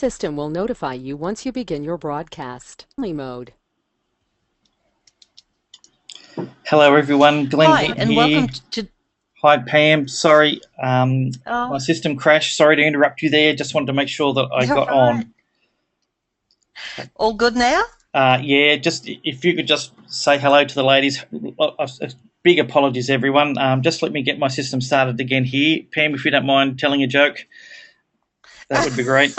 system will notify you once you begin your broadcast. Only mode. Hello everyone, Glenn Hi, Hunt and here. welcome to. Hi Pam, sorry, my Oh, system crashed. Sorry to interrupt you there. Just wanted to make sure that I you're got right. on. All good now? Yeah, just if you could just say hello to the ladies. Big apologies, everyone. Just let me get my system started again here. Pam, if you don't mind telling a joke, that would be great.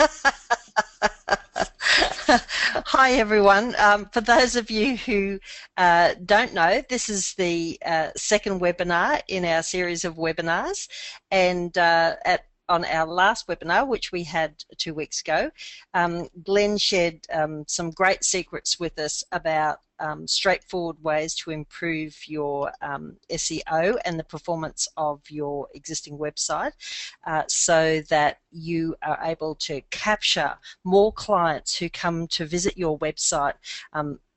Hi, everyone. For those of you who don't know, this is the second webinar in our series of webinars, and on our last webinar, which we had 2 weeks ago, Glenn shared some great secrets with us about straightforward ways to improve your SEO and the performance of your existing website, so that you are able to capture more clients who come to visit your website.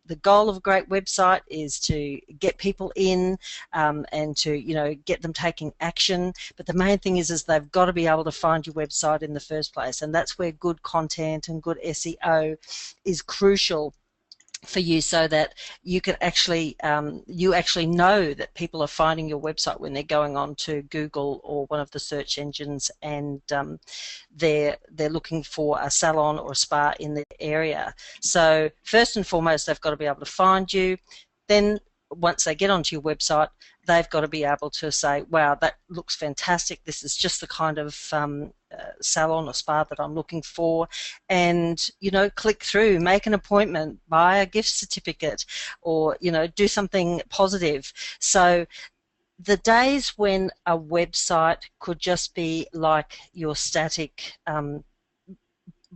The goal of a great website is to get people in and to get them taking action. But the main thing is they've got to be able to find your website in the first place, and that's where good content and good SEO is crucial for you, so that you can actually know that people are finding your website when they're going on to Google or one of the search engines, and they're looking for a salon or a spa in the area. So first and foremost, they've got to be able to find you. Then once they get onto your website, they've got to be able to say, wow, that looks fantastic. This is just the kind of salon or spa that I'm looking for. And, click through, make an appointment, buy a gift certificate, or, do something positive. So the days when a website could just be like your static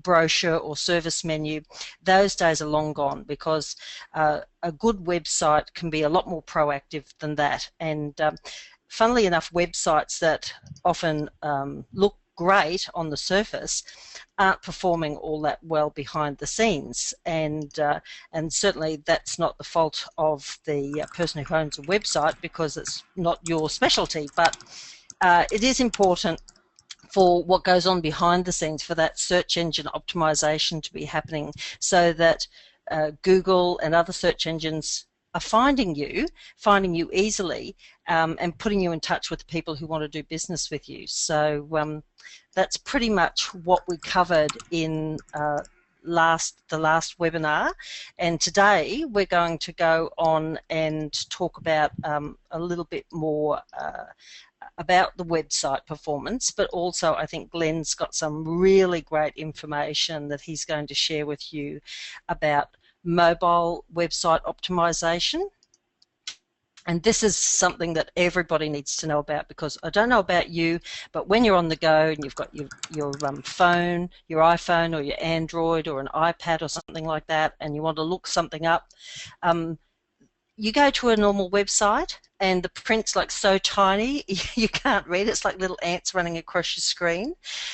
brochure or service menu, those days are long gone, because a good website can be a lot more proactive than that. And funnily enough, websites that often look great on the surface aren't performing all that well behind the scenes, and certainly that's not the fault of the person who owns a website, because it's not your specialty. But it is important for what goes on behind the scenes, for that search engine optimization to be happening, so that Google and other search engines are finding you easily, and putting you in touch with the people who want to do business with you. So that's pretty much what we covered in the last webinar, and today we're going to go on and talk about a little bit more about the website performance, but also I think Glenn's got some really great information that he's going to share with you about mobile website optimization. And this is something that everybody needs to know about, because I don't know about you, but when you're on the go and you've got your phone, your iPhone or your Android or an iPad or something like that, and you want to look something up, you go to a normal website and the print's like so tiny you can't read it. It's like little ants running across your screen.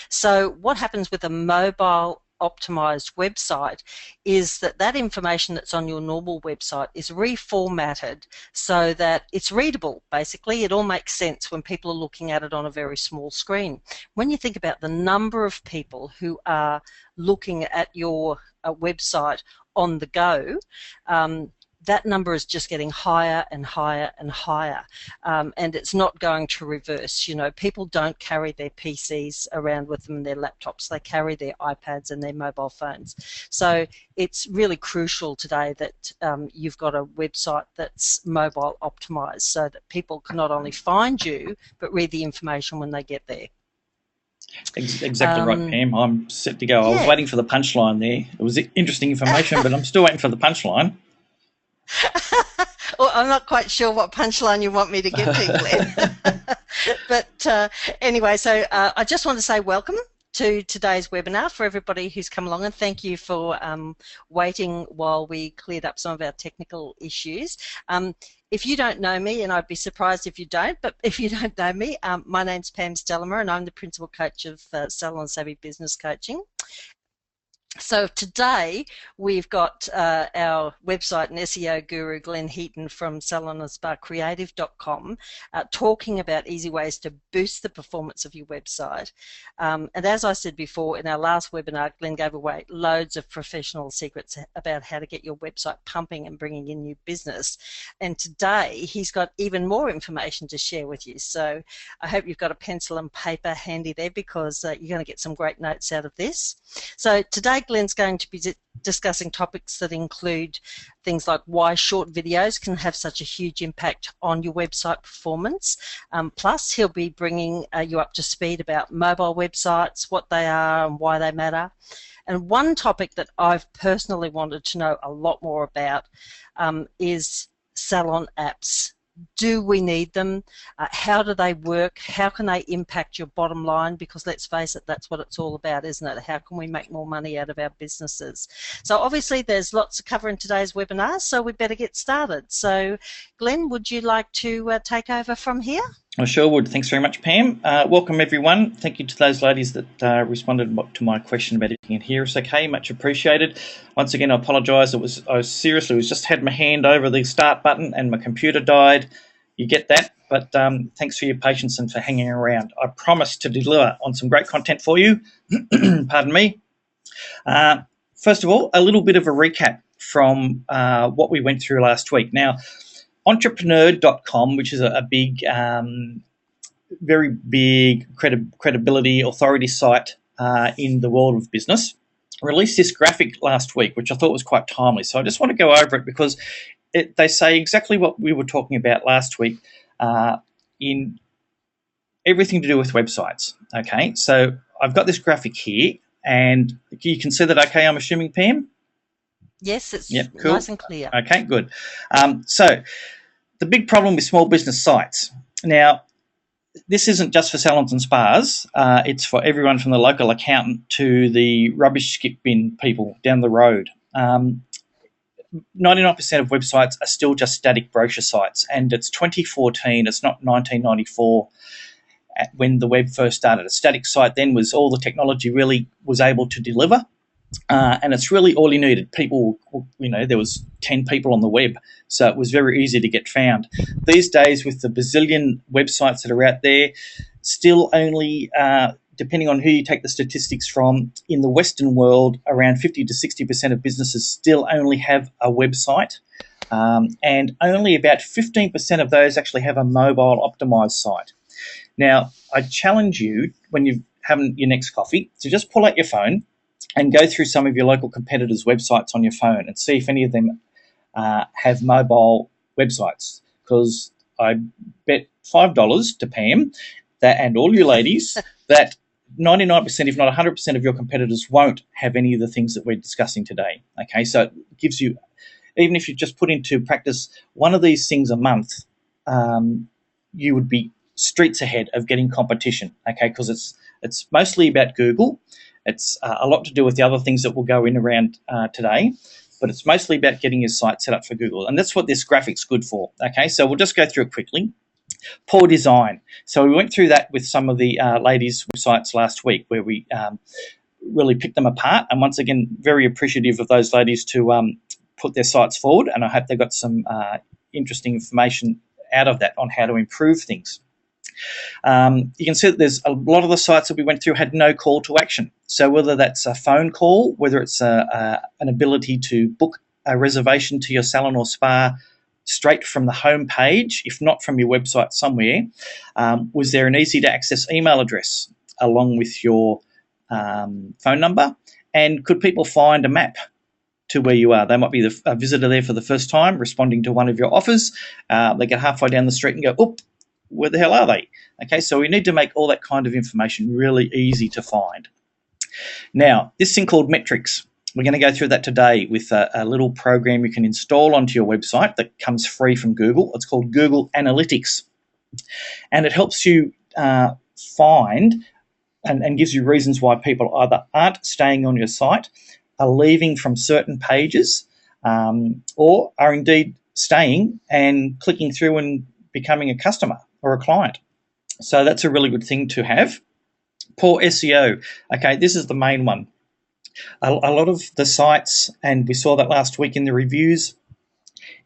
So what happens with a mobile optimized website is that information that's on your normal website is reformatted so that it's readable. Basically, it all makes sense when people are looking at it on a very small screen. When you think about the number of people who are looking at your website on the go, that number is just getting higher and higher and higher, and it's not going to reverse. People don't carry their PCs around with them and their laptops. They carry their iPads and their mobile phones. So it's really crucial today that you've got a website that's mobile optimized, so that people can not only find you but read the information when they get there. Exactly right, Pam. I'm set to go. I was Yeah. waiting for the punchline there. It was interesting information, but I'm still waiting for the punchline. Well, I'm not quite sure what punchline you want me to give to, Glenn. But anyway, so I just want to say welcome to today's webinar for everybody who's come along, and thank you for waiting while we cleared up some of our technical issues. If you don't know me, and I'd be surprised if you don't, but if you don't know me, my name's Pam Stellema, and I'm the Principal Coach of Salon Savvy Business Coaching. So today we've got our website and SEO guru Glenn Heaton from salon-creative.com talking about easy ways to boost the performance of your website. And as I said before, in our last webinar, Glenn gave away loads of professional secrets about how to get your website pumping and bringing in new business. And today he's got even more information to share with you. So I hope you've got a pencil and paper handy there, because you're going to get some great notes out of this. So today Glenn's going to be discussing topics that include things like why short videos can have such a huge impact on your website performance. Plus, he'll be bringing you up to speed about mobile websites, what they are and why they matter. And one topic that I've personally wanted to know a lot more about is Salon apps. Do we need them? How do they work? How can they impact your bottom line? Because let's face it, that's what it's all about, isn't it? How can we make more money out of our businesses? So obviously there's lots to cover in today's webinar, so we better get started. So Glenn, would you like to take over from here? I sure would. Thanks very much, Pam. Welcome, everyone. Thank you to those ladies that responded to my question about everything in here. It's okay, much appreciated. Once again, I apologise. I seriously was just had my hand over the start button and my computer died. You get that, but thanks for your patience and for hanging around. I promise to deliver on some great content for you. Pardon me. First of all, a little bit of a recap from what we went through last week. Now, entrepreneur.com, which is a big, very big credibility authority site in the world of business, released this graphic last week, which I thought was quite timely. So I just want to go over it because they say exactly what we were talking about last week in everything to do with websites. Okay, so I've got this graphic here, and you can see that, okay, I'm assuming, Pam? Yes, it's cool. Nice and clear. Okay, good. So the big problem with small business sites. Now, this isn't just for salons and spas. It's for everyone from the local accountant to the rubbish skip bin people down the road. 99% of websites are still just static brochure sites, and it's 2014. It's not 1994 when the web first started. A static site then was all the technology really was able to deliver. And it's really all you needed. People, there was 10 people on the web, so it was very easy to get found. These days, with the bazillion websites that are out there, still only, depending on who you take the statistics from, in the Western world, around 50 to 60% of businesses still only have a website, and only about 15% of those actually have a mobile optimized site. Now, I challenge you, when you're having your next coffee, to just pull out your phone and go through some of your local competitors' websites on your phone and see if any of them have mobile websites. Because I bet $5 to Pam that, and all you ladies, that 99%, if not 100% of your competitors won't have any of the things that we're discussing today. Okay, so it gives you, even if you just put into practice one of these things a month, you would be streets ahead of getting competition. Okay, because it's mostly about Google. It's a lot to do with the other things that we'll go in around today, but it's mostly about getting your site set up for Google, and that's what this graphic's good for. Okay, so we'll just go through it quickly. Poor design. So we went through that with some of the ladies' websites last week, where we really picked them apart, and once again, very appreciative of those ladies to put their sites forward, and I hope they got some interesting information out of that on how to improve things. You can see that there's a lot of the sites that we went through had no call to action. So whether that's a phone call, whether it's an ability to book a reservation to your salon or spa straight from the home page, if not from your website somewhere, was there an easy to access email address along with your phone number? And could people find a map to where you are? They might be a visitor there for the first time, responding to one of your offers. They get halfway down the street and go, "Oop, where the hell are they?" Okay, so we need to make all that kind of information really easy to find. Now, this thing called metrics, we're going to go through that today with a little program you can install onto your website that comes free from Google. It's called Google Analytics, and it helps you find and gives you reasons why people either aren't staying on your site, are leaving from certain pages, or are indeed staying and clicking through and becoming a customer or a client. So that's a really good thing to have. Poor SEO. Okay, this is the main one. A lot of the sites, and we saw that last week in the reviews,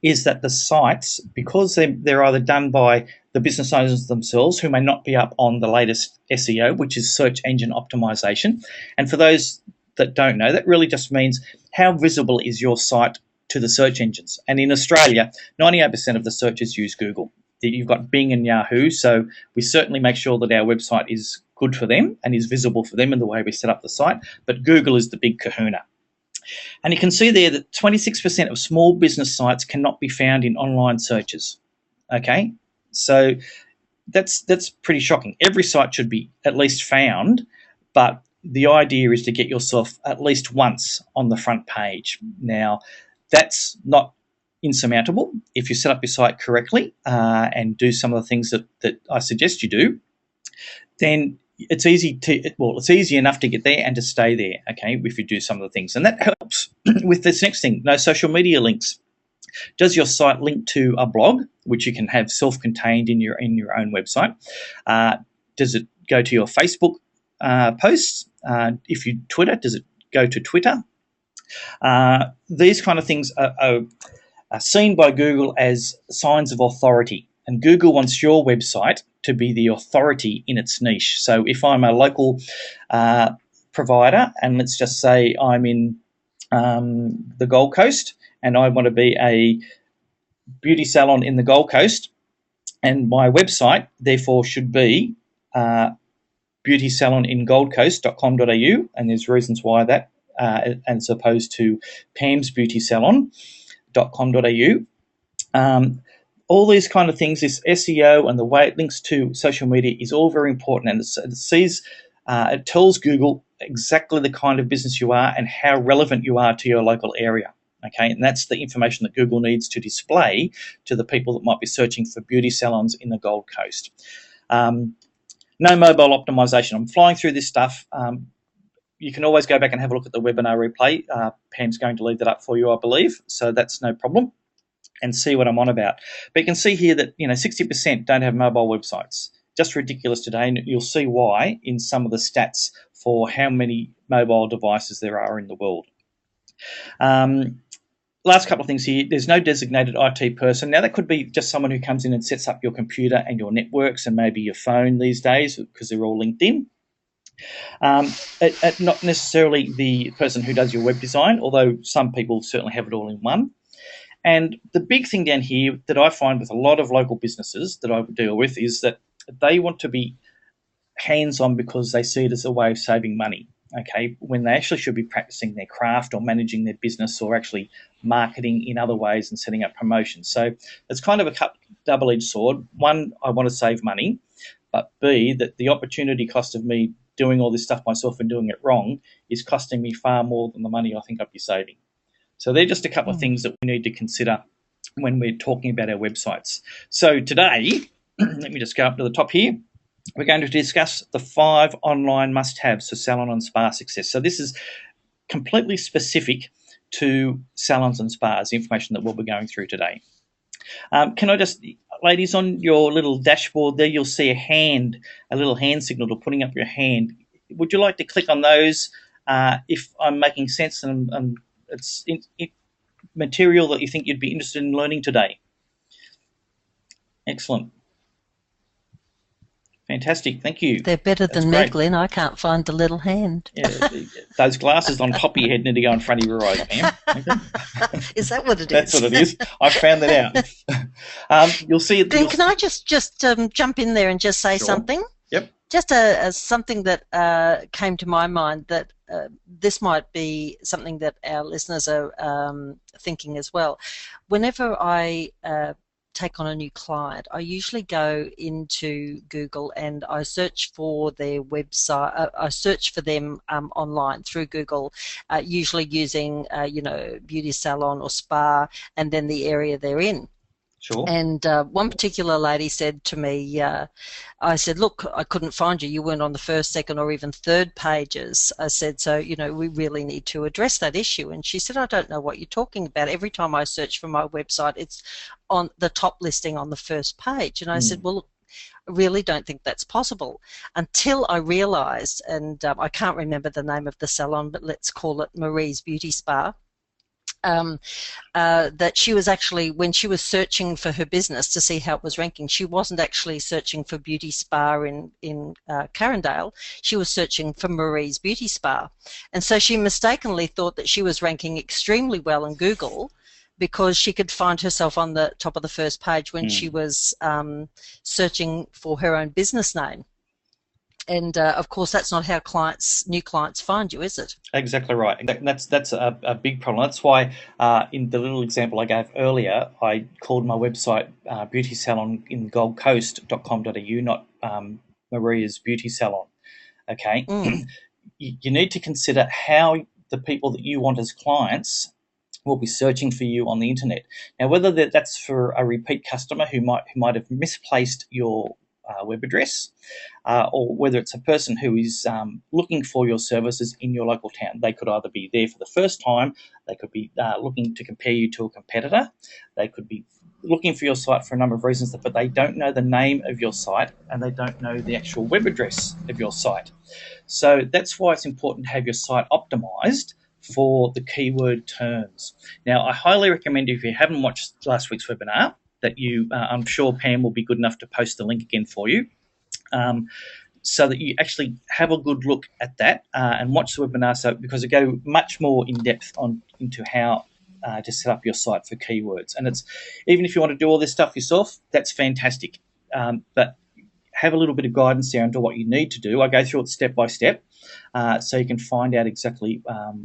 is that the sites, because they're either done by the business owners themselves, who may not be up on the latest SEO, which is search engine optimization. And for those that don't know, that really just means how visible is your site to the search engines. And in Australia, 98% of the searchers use Google. You've got Bing and Yahoo, so we certainly make sure that our website is good for them and is visible for them in the way we set up the site. But Google is the big kahuna. And you can see there that 26% of small business sites cannot be found in online searches. Okay, so that's pretty shocking. Every site should be at least found, but the idea is to get yourself at least once on the front page. Now, that's not insurmountable if you set up your site correctly and do some of the things that I suggest you do. Then it's easy enough to get there and to stay there, okay, if you do some of the things. And that helps with this next thing, no social media links. Does your site link to a blog, which you can have self-contained in your own website? Does it go to your Facebook posts? If you Twitter, does it go to Twitter? These kind of things are seen by Google as signs of authority. And Google wants your website to be the authority in its niche. So if I'm a local provider, and let's just say I'm in the Gold Coast, and I want to be a beauty salon in the Gold Coast, and my website therefore should be beautysaloningoldcoast.com.au, and there's reasons why that, as opposed to pamsbeautysalon.com.au. All these kind of things, this SEO and the way it links to social media is all very important, and it tells Google exactly the kind of business you are and how relevant you are to your local area. Okay, and that's the information that Google needs to display to the people that might be searching for beauty salons in the Gold Coast. No mobile optimization. I'm flying through this stuff. You can always go back and have a look at the webinar replay. Pam's going to leave that up for you, I believe, so that's no problem, and see what I'm on about. But you can see here that 60% don't have mobile websites. Just ridiculous today, and you'll see why in some of the stats for how many mobile devices there are in the world. Last couple of things here. There's no designated IT person. Now, that could be just someone who comes in and sets up your computer and your networks and maybe your phone these days, because they're all linked in. Not necessarily the person who does your web design, although some people certainly have it all in one. And the big thing down here that I find with a lot of local businesses that I deal with is that they want to be hands-on because they see it as a way of saving money, okay, when they actually should be practicing their craft or managing their business or actually marketing in other ways and setting up promotions. So it's kind of a double-edged sword. One, I want to save money, but B, that the opportunity cost of me doing all this stuff myself and doing it wrong is costing me far more than the money I think I'd be saving. So they're just a couple of things that we need to consider when we're talking about our websites. So today, let me just go up to the top here. We're going to discuss the 5 online must-haves for salon and spa success. So this is completely specific to salons and spas, the information that we'll be going through today. Can I just, ladies, on your little dashboard there, you'll see a little hand signal to putting up your hand. Would you like to click on those if I'm making sense and it's material that you think you'd be interested in learning today? Excellent. Fantastic, thank you. They're better than me, Glenn. I can't find the little hand. Yeah, those glasses on top of your head need to go in front of your eyes, Pam. Okay. Is that what it is? That's what it is. I found that out. You'll see it. Glenn, can I just jump in there and just say something? Yep. Just something that came to my mind that this might be something that our listeners are thinking as well. Whenever I take on a new client, I usually go into Google and I search for their website. I search for them online through Google, usually using beauty salon or spa, and then the area they're in. Sure. And one particular lady said to me, I said, look, I couldn't find you. You weren't on the first, second, or even third pages. I said, so, we really need to address that issue. And she said, I don't know what you're talking about. Every time I search for my website, it's on the top listing on the first page. And I said, well, look, really don't think that's possible, until I realised, and I can't remember the name of the salon, but let's call it Marie's Beauty Spa. That she was actually, when she was searching for her business to see how it was ranking, she wasn't actually searching for beauty spa in Carindale. She was searching for Marie's Beauty Spa. And so she mistakenly thought that she was ranking extremely well in Google because she could find herself on the top of the first page when she was searching for her own business name. And of course, that's not how new clients find you, is it? Exactly right. That's a big problem. That's why in the little example I gave earlier, I called my website Beauty Salon in Gold Coast.com.au, not Maria's Beauty Salon. Okay. You need to consider how the people that you want as clients will be searching for you on the internet. Now, whether that's for a repeat customer who might have misplaced your web address, or whether it's a person who is looking for your services in your local town. They could either be there for the first time, they could be looking to compare you to a competitor, they could be looking for your site for a number of reasons, but they don't know the name of your site and they don't know the actual web address of your site. So that's why it's important to have your site optimized for the keyword terms. Now, I highly recommend, if you haven't watched last week's webinar, that you, I'm sure Pam will be good enough to post the link again for you, so that you actually have a good look at that and watch the webinar. So, because I go much more in depth into how to set up your site for keywords, and it's, even if you want to do all this stuff yourself, that's fantastic. But have a little bit of guidance there into what you need to do. I go through it step by step, so you can find out exactly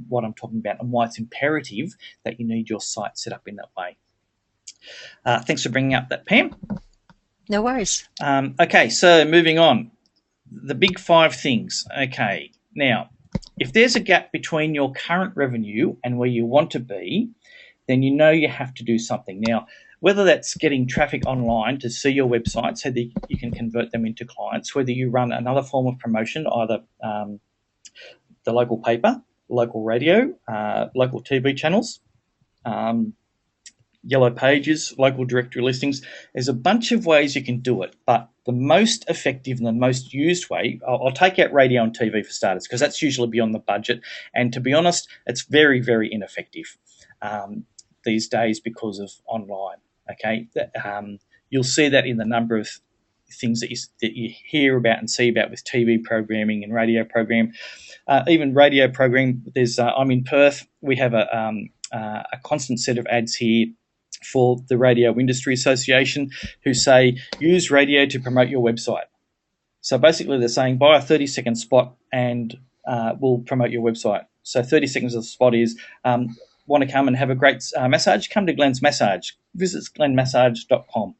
what I'm talking about and why it's imperative that you need your site set up in that way. Thanks for bringing up that, Pam. No worries. Okay, so moving on. The big 5 things. Okay, now, if there's a gap between your current revenue and where you want to be, then you know you have to do something. Now, whether that's getting traffic online to see your website so that you can convert them into clients, whether you run another form of promotion, either the local paper, local radio, local TV channels, Yellow Pages, local directory listings. There's a bunch of ways you can do it, but the most effective and the most used way, I'll take out radio and TV for starters, because that's usually beyond the budget. And to be honest, it's very, very ineffective these days because of online. Okay, you'll see that in the number of things that you hear about and see about with TV programming and radio program. Even radio program, there's I'm in Perth. We have a constant set of ads here for the Radio Industry Association who say, use radio to promote your website. So basically they're saying, buy a 30-second spot and we'll promote your website. So 30 seconds of the spot is, want to come and have a great massage? Come to Glenn's Massage. Visit glennmassage.com.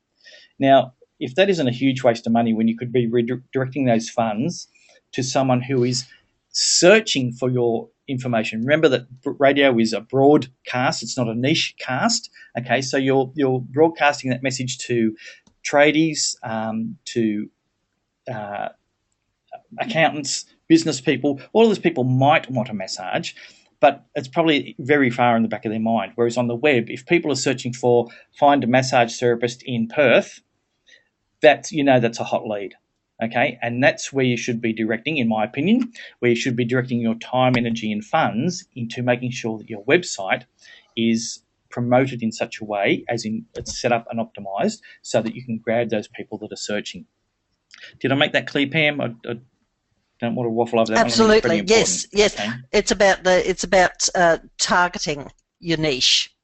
Now, if that isn't a huge waste of money when you could be redirecting those funds to someone who is searching for your information. Remember that radio is a broadcast, it's not a niche cast. Okay, so you're broadcasting that message to tradies, to accountants, business people. All of those people might want a massage, but it's probably very far in the back of their mind. Whereas on the web, if people are searching for find a massage therapist in Perth, that's a hot lead. Okay, and that's where you should be directing, in my opinion, where you should be directing your time, energy, and funds into making sure that your website is promoted in such a way, as in it's set up and optimized, so that you can grab those people that are searching. Did I make that clear, Pam? I don't want to waffle over that. Absolutely, yes. Okay. It's about targeting your niche,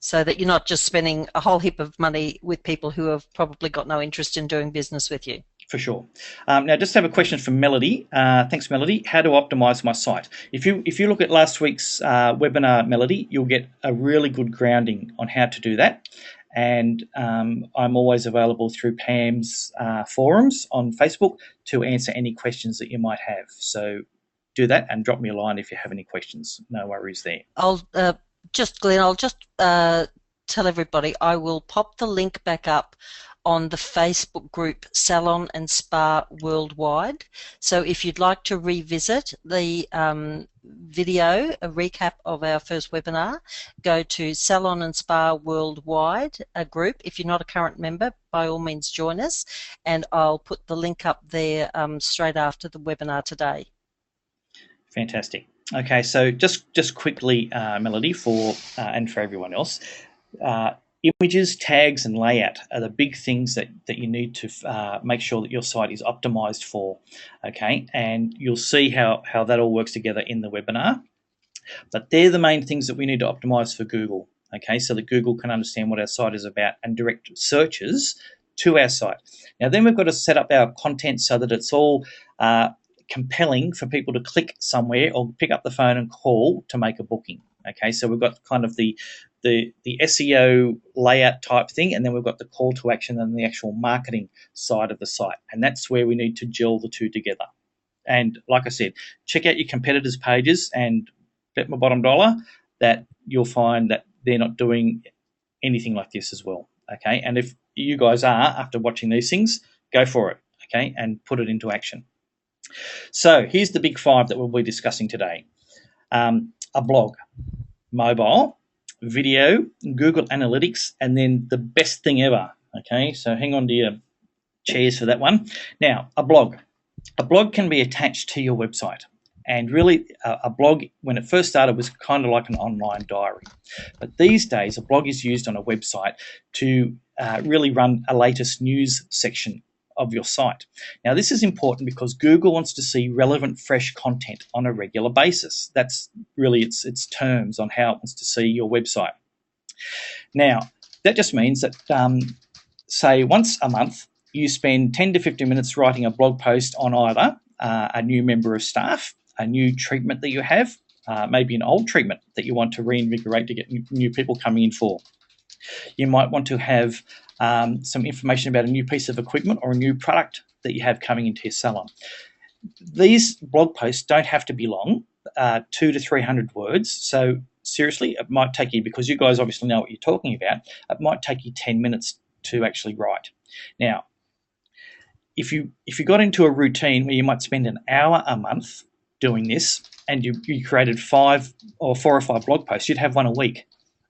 so that you're not just spending a whole heap of money with people who have probably got no interest in doing business with you. For sure. Now, just have a question from Melody. Thanks, Melody. How to optimize my site? If you look at last week's webinar, Melody, you'll get a really good grounding on how to do that. And I'm always available through Pam's forums on Facebook to answer any questions that you might have. So do that and drop me a line if you have any questions. No worries there. Glenn, I'll just tell everybody, I will pop the link back up on the Facebook group Salon and Spa Worldwide. So if you'd like to revisit the video, a recap of our first webinar, go to Salon and Spa Worldwide group. If you're not a current member, by all means join us, and I'll put the link up there straight after the webinar today. Fantastic. Okay, so just quickly, Melody, and for everyone else, images, tags, and layout are the big things that you need to make sure that your site is optimized for. Okay, and you'll see how that all works together in the webinar. But they're the main things that we need to optimize for Google. Okay, so that Google can understand what our site is about and direct searches to our site. Now, then we've got to set up our content so that it's all compelling for people to click somewhere or pick up the phone and call to make a booking. Okay, so we've got kind of the SEO layout type thing, and then we've got the call to action and the actual marketing side of the site, and that's where we need to gel the two together. And like I said, check out your competitors' pages and bet my bottom dollar that you'll find that they're not doing anything like this as well. Okay, and if you guys are, after watching these things, go for it. Okay, and put it into action. So here's the big five that we'll be discussing today. A blog, mobile, video, Google Analytics, and then the best thing ever. Okay, so hang on to your chairs for that one. Now, a blog. A blog can be attached to your website. And really, a blog, when it first started, was kind of like an online diary. But these days, a blog is used on a website to really run a latest news section of your site. Now, this is important because Google wants to see relevant, fresh content on a regular basis. That's really its terms on how it wants to see your website. Now, that just means that, say, once a month, you spend 10 to 15 minutes writing a blog post on either a new member of staff, a new treatment that you have, maybe an old treatment that you want to reinvigorate to get new people coming in for. You might want to have some information about a new piece of equipment or a new product that you have coming into your salon. These blog posts don't have to be long, 200 to 300 words. So seriously, it might take you, because you guys obviously know what you're talking about, it might take you 10 minutes to actually write. Now, if you got into a routine where you might spend an hour a month doing this, and you created 4 or 5 blog posts, you'd have one a week.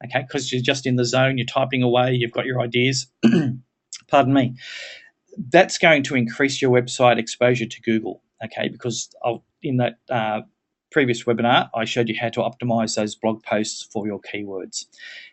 Okay, because you're just in the zone, you're typing away, you've got your ideas. Pardon me. That's going to increase your website exposure to Google. Okay, because in that previous webinar, I showed you how to optimize those blog posts for your keywords.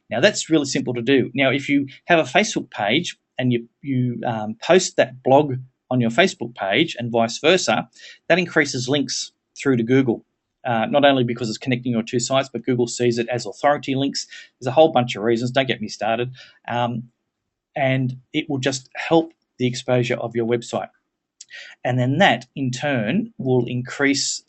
Now, that's really simple to do. Now, if you have a Facebook page and you post that blog on your Facebook page and vice versa, that increases links through to Google. Not only because it's connecting your two sites, but Google sees it as authority links. There's a whole bunch of reasons. Don't get me started. And it will just help the exposure of your website. And then that, in turn, will increase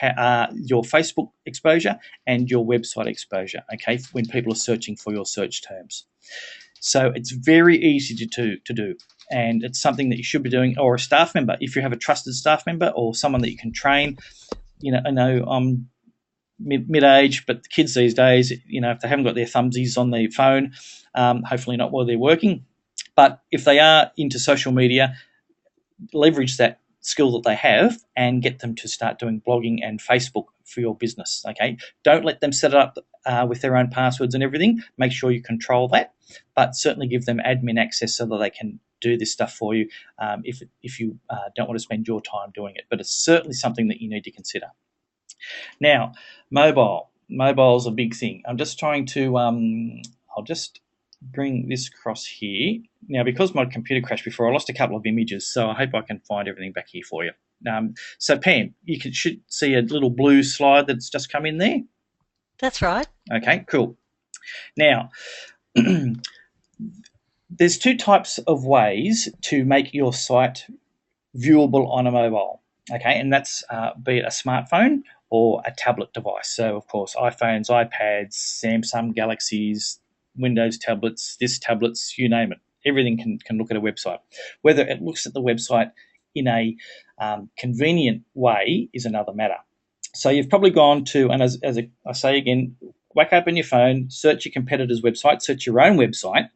your Facebook exposure and your website exposure, okay, when people are searching for your search terms. So it's very easy to do. And it's something that you should be doing, or a staff member, if you have a trusted staff member or someone that you can train. I know I'm mid-age, but the kids these days, if they haven't got their thumbsies on their phone, hopefully not while they're working, but if they are into social media, leverage that skill that they have and get them to start doing blogging and Facebook for your business, okay? Don't let them set it up with their own passwords and everything. Make sure you control that, but certainly give them admin access so that they can do this stuff for you if you don't want to spend your time doing it. But it's certainly something that you need to consider. Now, mobile's a big thing. I'm just trying to I'll just bring this across here. Now, because my computer crashed before, I lost a couple of images, so I hope I can find everything back here for you. So Pam, you should see a little blue slide that's just come in there. That's right. Okay, cool. Now, there's 2 types of ways to make your site viewable on a mobile, okay, and that's be it a smartphone or a tablet device. So, of course, iPhones, iPads, Samsung Galaxies, Windows tablets, tablets, you name it. Everything can look at a website. Whether it looks at the website in a convenient way is another matter. So you've probably gone to, and as I say again, whack open your phone, search your competitor's website, search your own website,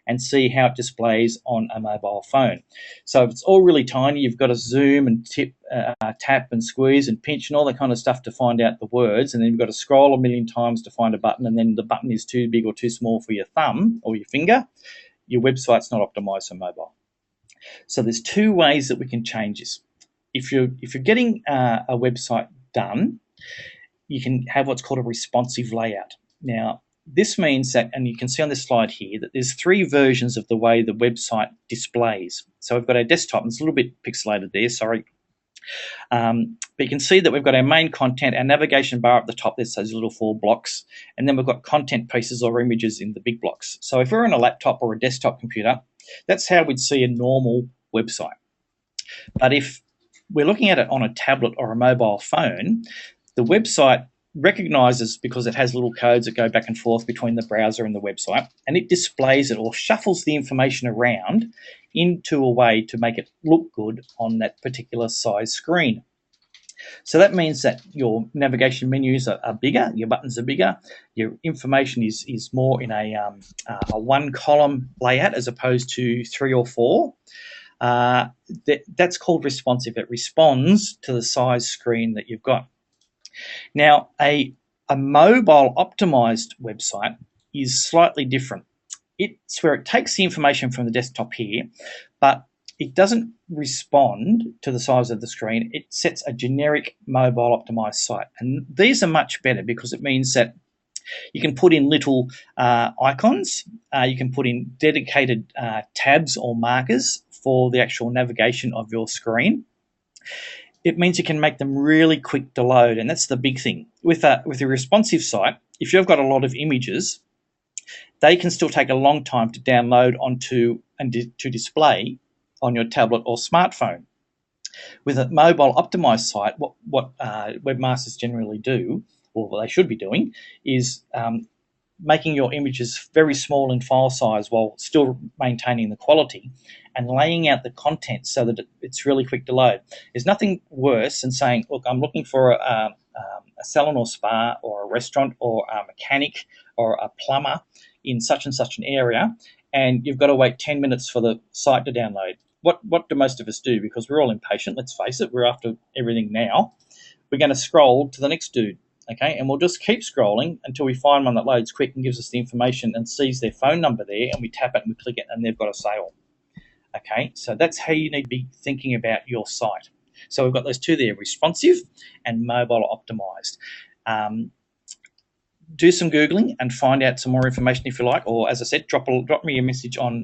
and see how it displays on a mobile phone. So if it's all really tiny, you've got to zoom and tap and squeeze and pinch and all that kind of stuff to find out the words, and then you've got to scroll a million times to find a button, and then the button is too big or too small for your thumb or your finger, your website's not optimized for mobile. So there's two ways that we can change this. If you're getting a website done, you can have what's called a responsive layout. Now, this means that, and you can see on this slide here, that there's three versions of the way the website displays. So we've got our desktop, and it's a little bit pixelated there, sorry. But you can see that we've got our main content, our navigation bar at the top, there's those little 4 blocks, and then we've got content pieces or images in the big blocks. So if we're on a laptop or a desktop computer, that's how we'd see a normal website. But if we're looking at it on a tablet or a mobile phone, the website recognizes, because it has little codes that go back and forth between the browser and the website, and it displays it or shuffles the information around into a way to make it look good on that particular size screen. So that means that your navigation menus are bigger, your buttons are bigger, your information is more in a 1-column layout as opposed to 3 or 4. That's called responsive. It responds to the size screen that you've got. Now, a mobile optimized website is slightly different. It's where it takes the information from the desktop here, but it doesn't respond to the size of the screen. It sets a generic mobile optimized site. And these are much better because it means that you can put in little icons. You can put in dedicated tabs or markers for the actual navigation of your screen. It means you can make them really quick to load, and that's the big thing. With a responsive site, if you've got a lot of images, they can still take a long time to download onto and to display on your tablet or smartphone. With a mobile optimized site, what webmasters generally do, or what they should be doing, is making your images very small in file size while still maintaining the quality, and laying out the content so that it's really quick to load. There's nothing worse than saying, look, I'm looking for a salon or spa or a restaurant or a mechanic or a plumber in such and such an area, and you've got to wait 10 minutes for the site to download. What do most of us do? Because we're all impatient, let's face it, we're after everything now. We're going to scroll to the next dude. Okay, and we'll just keep scrolling until we find one that loads quick and gives us the information and sees their phone number there, and we tap it and we click it and they've got a sale. Okay, so that's how you need to be thinking about your site. So we've got those two there, responsive and mobile optimized. Do some Googling and find out some more information if you like, or as I said, drop me a message on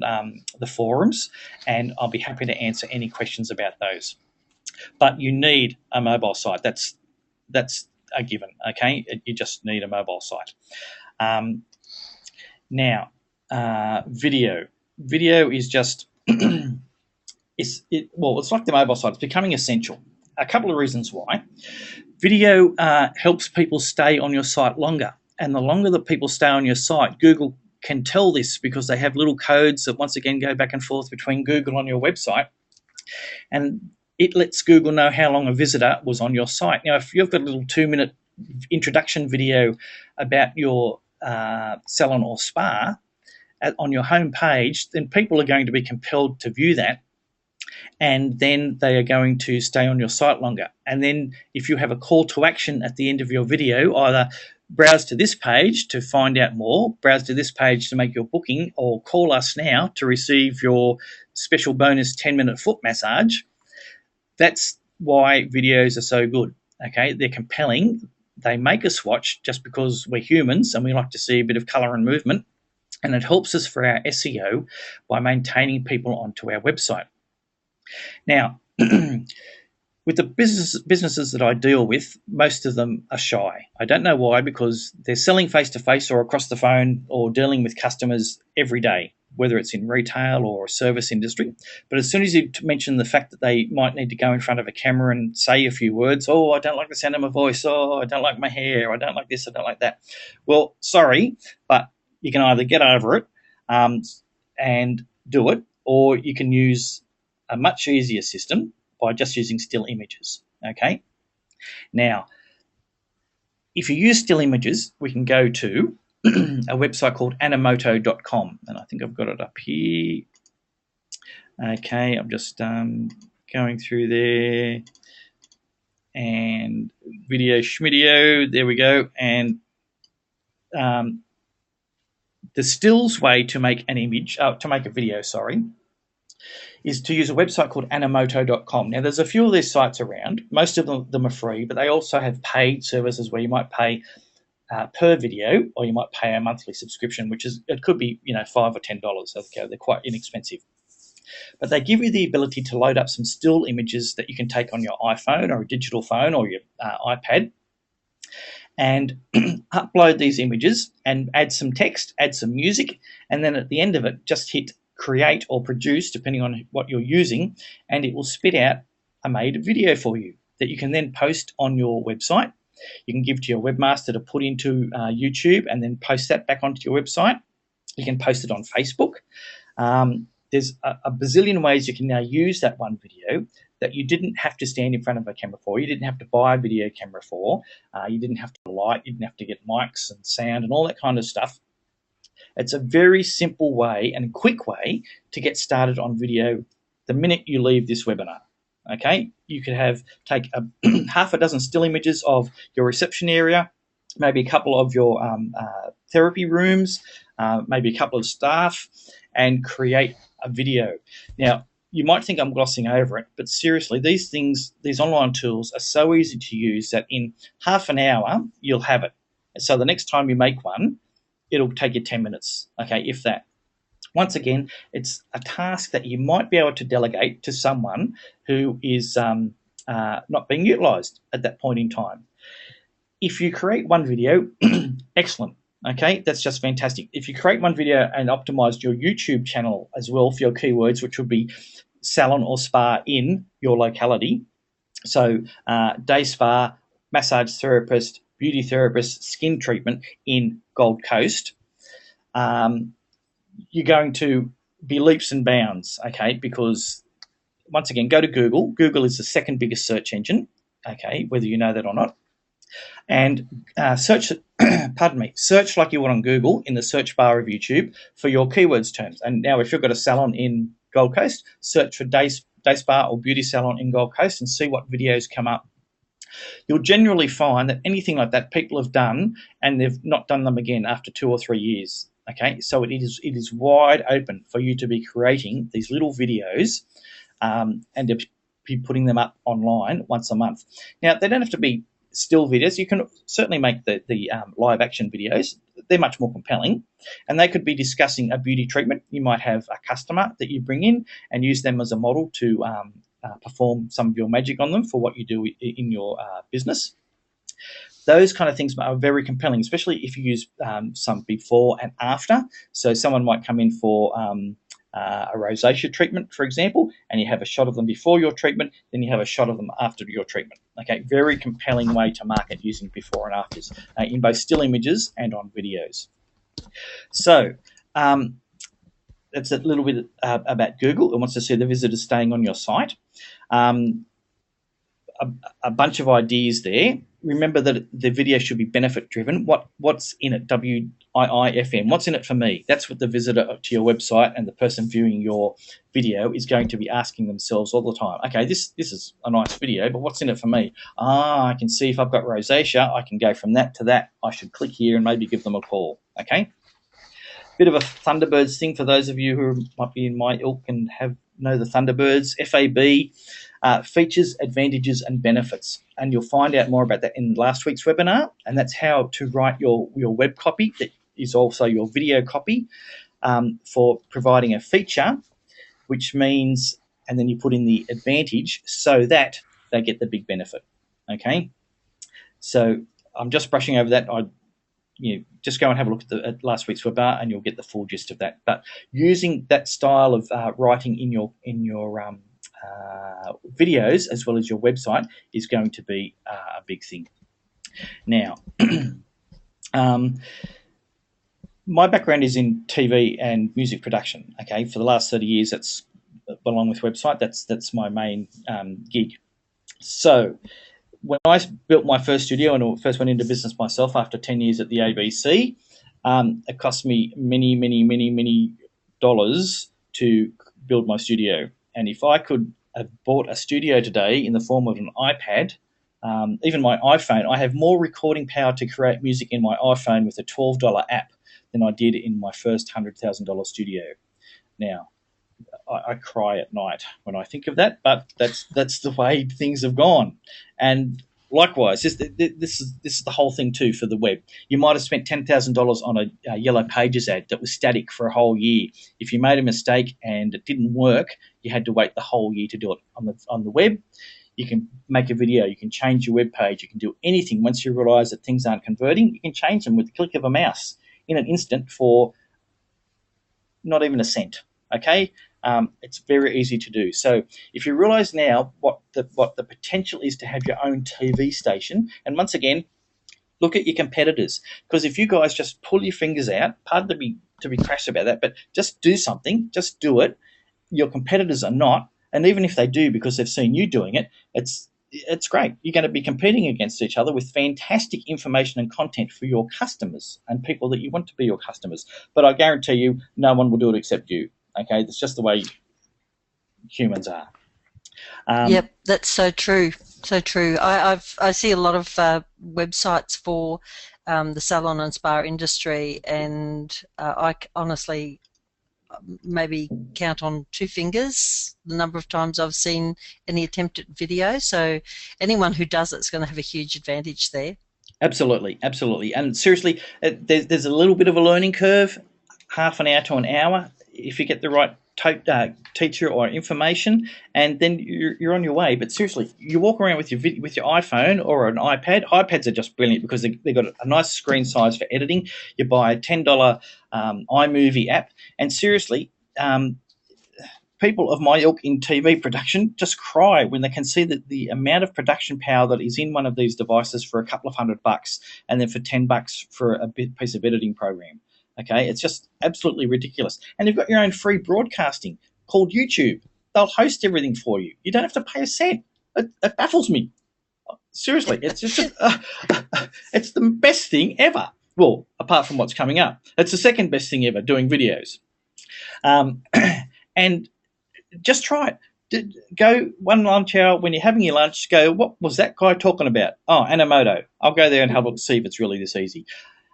the forums and I'll be happy to answer any questions about those. But you need a mobile site. That's a given, okay? You just need a mobile site. Now, video. Video is just, it's like the mobile site. It's becoming essential. A couple of reasons why. Video helps people stay on your site longer. And the longer that people stay on your site, Google can tell this because they have little codes that once again go back and forth between Google on your website. And it lets Google know how long a visitor was on your site. Now, if you've got a little 2-minute introduction video about your salon or spa on your home page, then people are going to be compelled to view that, and then they are going to stay on your site longer. And then if you have a call to action at the end of your video, either browse to this page to find out more, browse to this page to make your booking, or call us now to receive your special bonus 10-minute foot massage. That's why videos are so good, okay? They're compelling. They make us watch just because we're humans and we like to see a bit of colour and movement, and it helps us for our SEO by maintaining people onto our website. Now, with the businesses that I deal with, most of them are shy. I don't know why, because they're selling face-to-face or across the phone or dealing with customers every day, whether it's in retail or service industry. But as soon as you mention the fact that they might need to go in front of a camera and say a few words, oh, I don't like the sound of my voice, oh, I don't like my hair, I don't like this, I don't like that. Well, sorry, but you can either get over it and do it, or you can use a much easier system by just using still images, okay? Now, if you use still images, we can go to a website called animoto.com, and I think I've got it up here. Okay, I'm just going through there, and video schmidio, there we go. And the stills way to make an image, to make a video, sorry, is to use a website called animoto.com. Now, there's a few of these sites around. Most of them are free, but they also have paid services where you might pay per video, or you might pay a monthly subscription, which is, it could be, $5 or $10. Okay, they're quite inexpensive. But they give you the ability to load up some still images that you can take on your iPhone or a digital phone or your iPad, and upload these images and add some text, add some music, and then at the end of it, just hit create or produce, depending on what you're using, and it will spit out a made video for you that you can then post on your website. You can give to your webmaster to put into YouTube and then post that back onto your website. You can post it on Facebook. There's a bazillion ways you can now use that one video that you didn't have to stand in front of a camera for. You didn't have to buy a video camera for. You didn't have to light. You didn't have to get mics and sound and all that kind of stuff. It's a very simple way and quick way to get started on video the minute you leave this webinar. Okay, you could take half a dozen still images of your reception area, maybe a couple of your therapy rooms, maybe a couple of staff, and create a video. Now, you might think I'm glossing over it, but seriously, these online tools are so easy to use that in half an hour, you'll have it. So the next time you make one, it'll take you 10 minutes, okay, if that. Once again, it's a task that you might be able to delegate to someone who is not being utilised at that point in time. If you create one video, excellent. Okay, that's just fantastic. If you create one video and optimize your YouTube channel as well for your keywords, which would be salon or spa in your locality, so day spa, massage therapist, beauty therapist, skin treatment in Gold Coast, you're going to be leaps and bounds, okay, because once again, go to Google. Google is the second biggest search engine, okay, whether you know that or not. And search like you would on Google in the search bar of YouTube for your keywords terms. And now if you've got a salon in Gold Coast, search for day spa or beauty salon in Gold Coast and see what videos come up. You'll generally find that anything like that people have done and they've not done them again after 2 or 3 years. Okay, so it is wide open for you to be creating these little videos and to be putting them up online once a month. Now, they don't have to be still videos. You can certainly make the live action videos. They're much more compelling, and they could be discussing a beauty treatment. You might have a customer that you bring in and use them as a model to perform some of your magic on them for what you do in your business. Those kind of things are very compelling, especially if you use some before and after. So someone might come in for a rosacea treatment, for example, and you have a shot of them before your treatment, then you have a shot of them after your treatment. Okay, very compelling way to market using before and afters in both still images and on videos. So that's a little bit about Google. It wants to see the visitors staying on your site. A bunch of ideas there. Remember that the video should be benefit driven. What's in it? WIIFM. What's in it for me? That's what the visitor to your website and the person viewing your video is going to be asking themselves all the time. Okay, this is a nice video, but what's in it for me? I can see if I've got rosacea, I can go from that to that. I should click here and maybe give them a call. Okay. Bit of a Thunderbirds thing for those of you who might be in my ilk and know the Thunderbirds. FAB. Features, advantages, and benefits. And you'll find out more about that in last week's webinar, and that's how to write your web copy that is also your video copy for providing a feature, which means, and then you put in the advantage so that they get the big benefit. Okay? So I'm just brushing over that. Just go and have a look at last week's webinar and you'll get the full gist of that. But using that style of writing in your videos as well as your website is going to be a big thing. Now, my background is in TV and music production. Okay, for the last 30 years, that's along with website. That's my main gig. So, when I built my first studio and first went into business myself after 10 years at the ABC, it cost me many dollars to build my studio. And if I could have bought a studio today in the form of an iPad, even my iPhone, I have more recording power to create music in my iPhone with a $12 app than I did in my first $100,000 studio. Now, I cry at night when I think of that, but that's the way things have gone. And likewise, this is the whole thing too for the web. You might have spent $10,000 on a Yellow Pages ad that was static for a whole year. If you made a mistake and it didn't work, you had to wait the whole year to do it. On the web, you can make a video, you can change your web page, you can do anything. Once you realize that things aren't converting, you can change them with the click of a mouse in an instant for not even a cent. Okay, it's very easy to do. So if you realize now what the potential is to have your own TV station, and once again, look at your competitors, because if you guys just pull your fingers out, pardon to be crass about that, but just do something, just do it. Your competitors are not, and even if they do because they've seen you doing it, it's great. You're going to be competing against each other with fantastic information and content for your customers and people that you want to be your customers. But I guarantee you, no one will do it except you. Okay, that's just the way humans are. Yep, that's so true. So true. I see a lot of websites for the salon and spa industry, and I honestly maybe count on two fingers the number of times I've seen any attempted video. So anyone who does it is going to have a huge advantage there. Absolutely. And seriously, there's a little bit of a learning curve, half an hour to an hour, if you get the right teacher or information, and then you're on your way. But seriously, you walk around with your iPhone or an iPad. iPads are just brilliant because they've got a nice screen size for editing. You buy a $10 iMovie app, and seriously, people of my ilk in TV production just cry when they can see that the amount of production power that is in one of these devices for a couple of $100, and then for $10 for a piece of editing program. Okay, it's just absolutely ridiculous. And you've got your own free broadcasting called YouTube. They'll host everything for you. You don't have to pay a cent. It baffles me. Seriously, it's just it's the best thing ever. Well, apart from what's coming up, it's the second best thing ever, doing videos. And just try it. Go one lunch hour when you're having your lunch. Go, what was that guy talking about? Oh, Animoto. I'll go there and have a look, see if it's really this easy.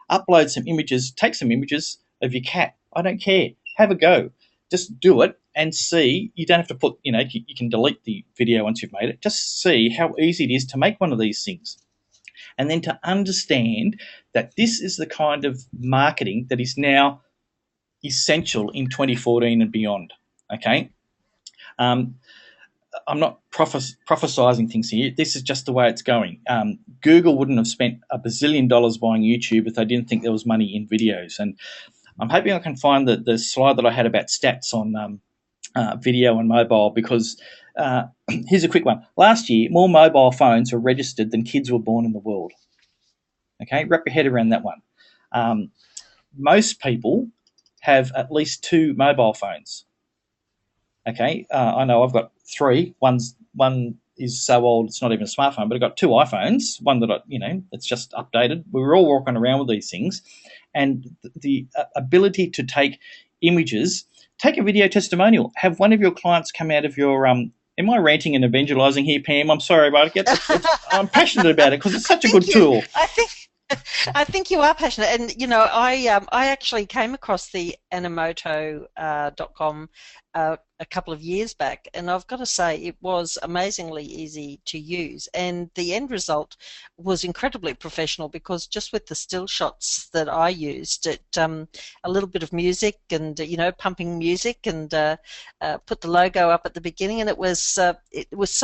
Upload some images, take some images of your cat. I don't care. Have a go. Just do it and see. You don't have to put, you can delete the video once you've made it. Just see how easy it is to make one of these things. And then to understand that this is the kind of marketing that is now essential in 2014 and beyond. Okay? I'm not prophesizing things here. This is just the way it's going. Google wouldn't have spent $1 bazillion buying YouTube if they didn't think there was money in videos. And I'm hoping I can find the slide that I had about stats on video and mobile, because here's a quick one. Last year, more mobile phones were registered than kids were born in the world. Okay, wrap your head around that one. Most people have at least 2 mobile phones. Okay, I know I've got 3. One is so old it's not even a smartphone, but I've got 2 iPhones. One that it's just updated. We were all walking around with these things, and the ability to take images, take a video testimonial, have one of your clients come out of your Am I ranting and evangelizing here, Pam? I'm sorry, but I'm passionate about it because it's such a good tool. I think you are passionate, and I actually came across the Animoto.com a couple of years back, and I've got to say it was amazingly easy to use, and the end result was incredibly professional, because just with the still shots that I used, a little bit of music and pumping music, and put the logo up at the beginning, and it was so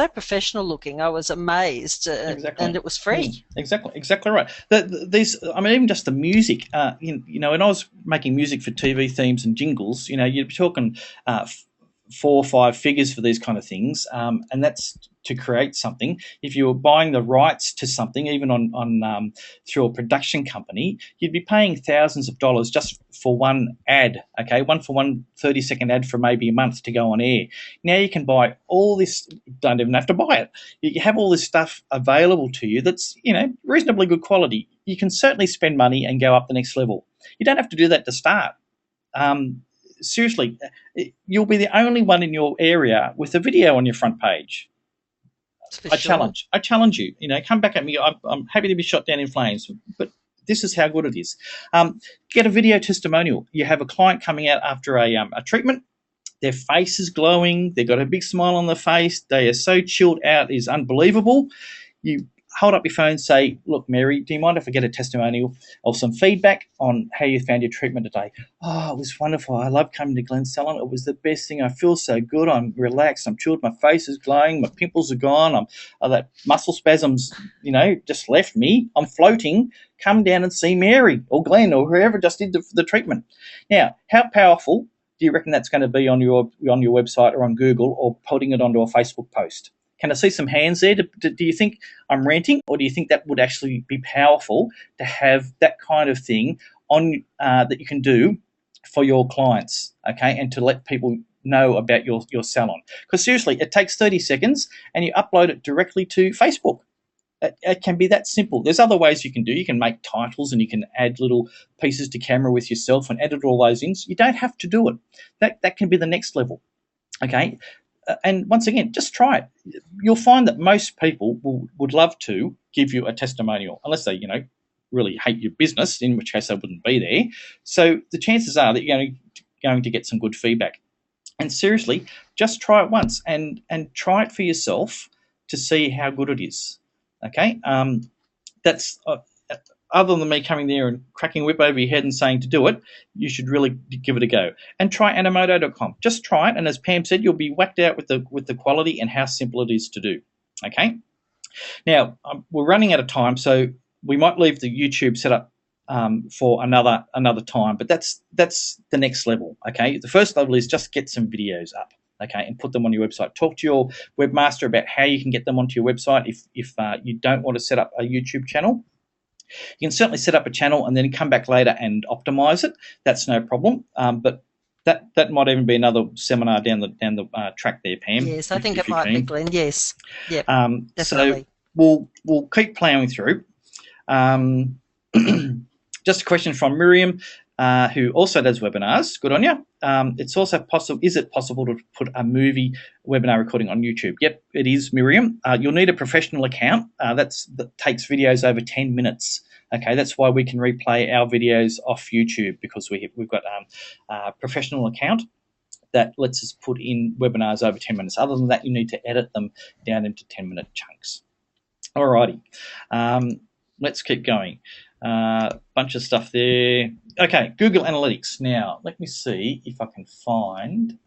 professional looking. I was amazed, Exactly. and it was free. Exactly right. Even just the music. When I was making music for TV themes and jingles, you'd be talking 4 or 5 figures for these kind of things, and that's to create something, if you were buying the rights to something, even on through a production company, you'd be paying thousands of dollars just for one ad, okay, one 30-second ad for maybe a month to go on air. Now you can buy all this, don't even have to buy it. You have all this stuff available to you that's, reasonably good quality. You can certainly spend money and go up the next level. You don't have to do that to start. Seriously, you'll be the only one in your area with a video on your front page. I challenge you. Come back at me. I'm happy to be shot down in flames, but this is how good it is. Get a video testimonial. You have a client coming out after a treatment. Their face is glowing. They've got a big smile on their face. They are so chilled out. It's unbelievable. You hold up your phone and say, look, Mary, do you mind if I get a testimonial or some feedback on how you found your treatment today? Oh, it was wonderful. I love coming to Glen Salon. It was the best thing. I feel so good. I'm relaxed. I'm chilled. My face is glowing. My pimples are gone. That muscle spasms, just left me. I'm floating. Come down and see Mary or Glenn or whoever just did the treatment. Now, how powerful do you reckon that's going to be on your website or on Google or putting it onto a Facebook post? Can I see some hands there? Do you think I'm ranting, or do you think that would actually be powerful to have that kind of thing on that you can do for your clients, okay, and to let people know about your salon? Because seriously, it takes 30 seconds and you upload it directly to Facebook. It can be that simple. There's other ways you can do. You can make titles and you can add little pieces to camera with yourself and edit all those in. You don't have to do it. That can be the next level, okay? And once again, just try it. You'll find that most people would love to give you a testimonial, unless they, really hate your business, in which case they wouldn't be there. So the chances are that you're going to get some good feedback. And seriously, just try it once and try it for yourself to see how good it is. Okay, that's other than me coming there and cracking a whip over your head and saying to do it, you should really give it a go. And try Animoto.com. Just try it, and as Pam said, you'll be whacked out with the quality and how simple it is to do. Okay. Now we're running out of time, so we might leave the YouTube set up for another time. But that's the next level. Okay. The first level is just get some videos up. Okay, and put them on your website. Talk to your webmaster about how you can get them onto your website if you don't want to set up a YouTube channel. You can certainly set up a channel and then come back later and optimize it. That's no problem. But that might even be another seminar down the track there, Pam. Yes, I think it might be, Glenn. Yes, yep, So definitely. we'll keep plowing through. Just a question from Miriam, who also does webinars. Good on you. It's also possible. Is it possible to put a movie webinar recording on YouTube? Yep, it is, Miriam. You'll need a professional account. That takes videos over 10 minutes. Okay, that's why we can replay our videos off YouTube, because we've got a professional account that lets us put in webinars over 10 minutes. Other than that, you need to edit them down into 10-minute chunks. Alrighty, let's keep going. Bunch of stuff there. Okay, Google Analytics. Now, let me see if I can find.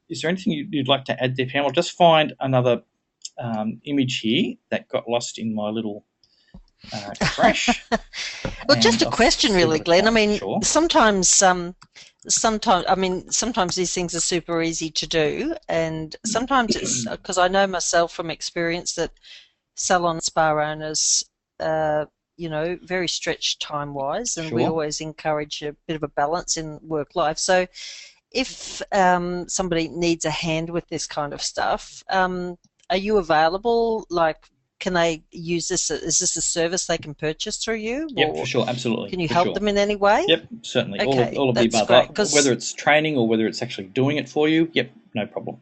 Is there anything you'd like to add there, Pam? I'll just find another image here that got lost in my little crash. Well, just a question, really, Glenn. I mean, sure. sometimes these things are super easy to do, and sometimes it's because I know myself from experience that salon spa owners, very stretched time-wise, and we always encourage a bit of a balance in work life. So if somebody needs a hand with this kind of stuff, are you available? Like, can they use this? Is this a service they can purchase through you? Yep, for sure, absolutely. Can you help them in any way? Yep, certainly. Okay, all of the above. great, whether it's training or whether it's actually doing it for you, yep, no problem.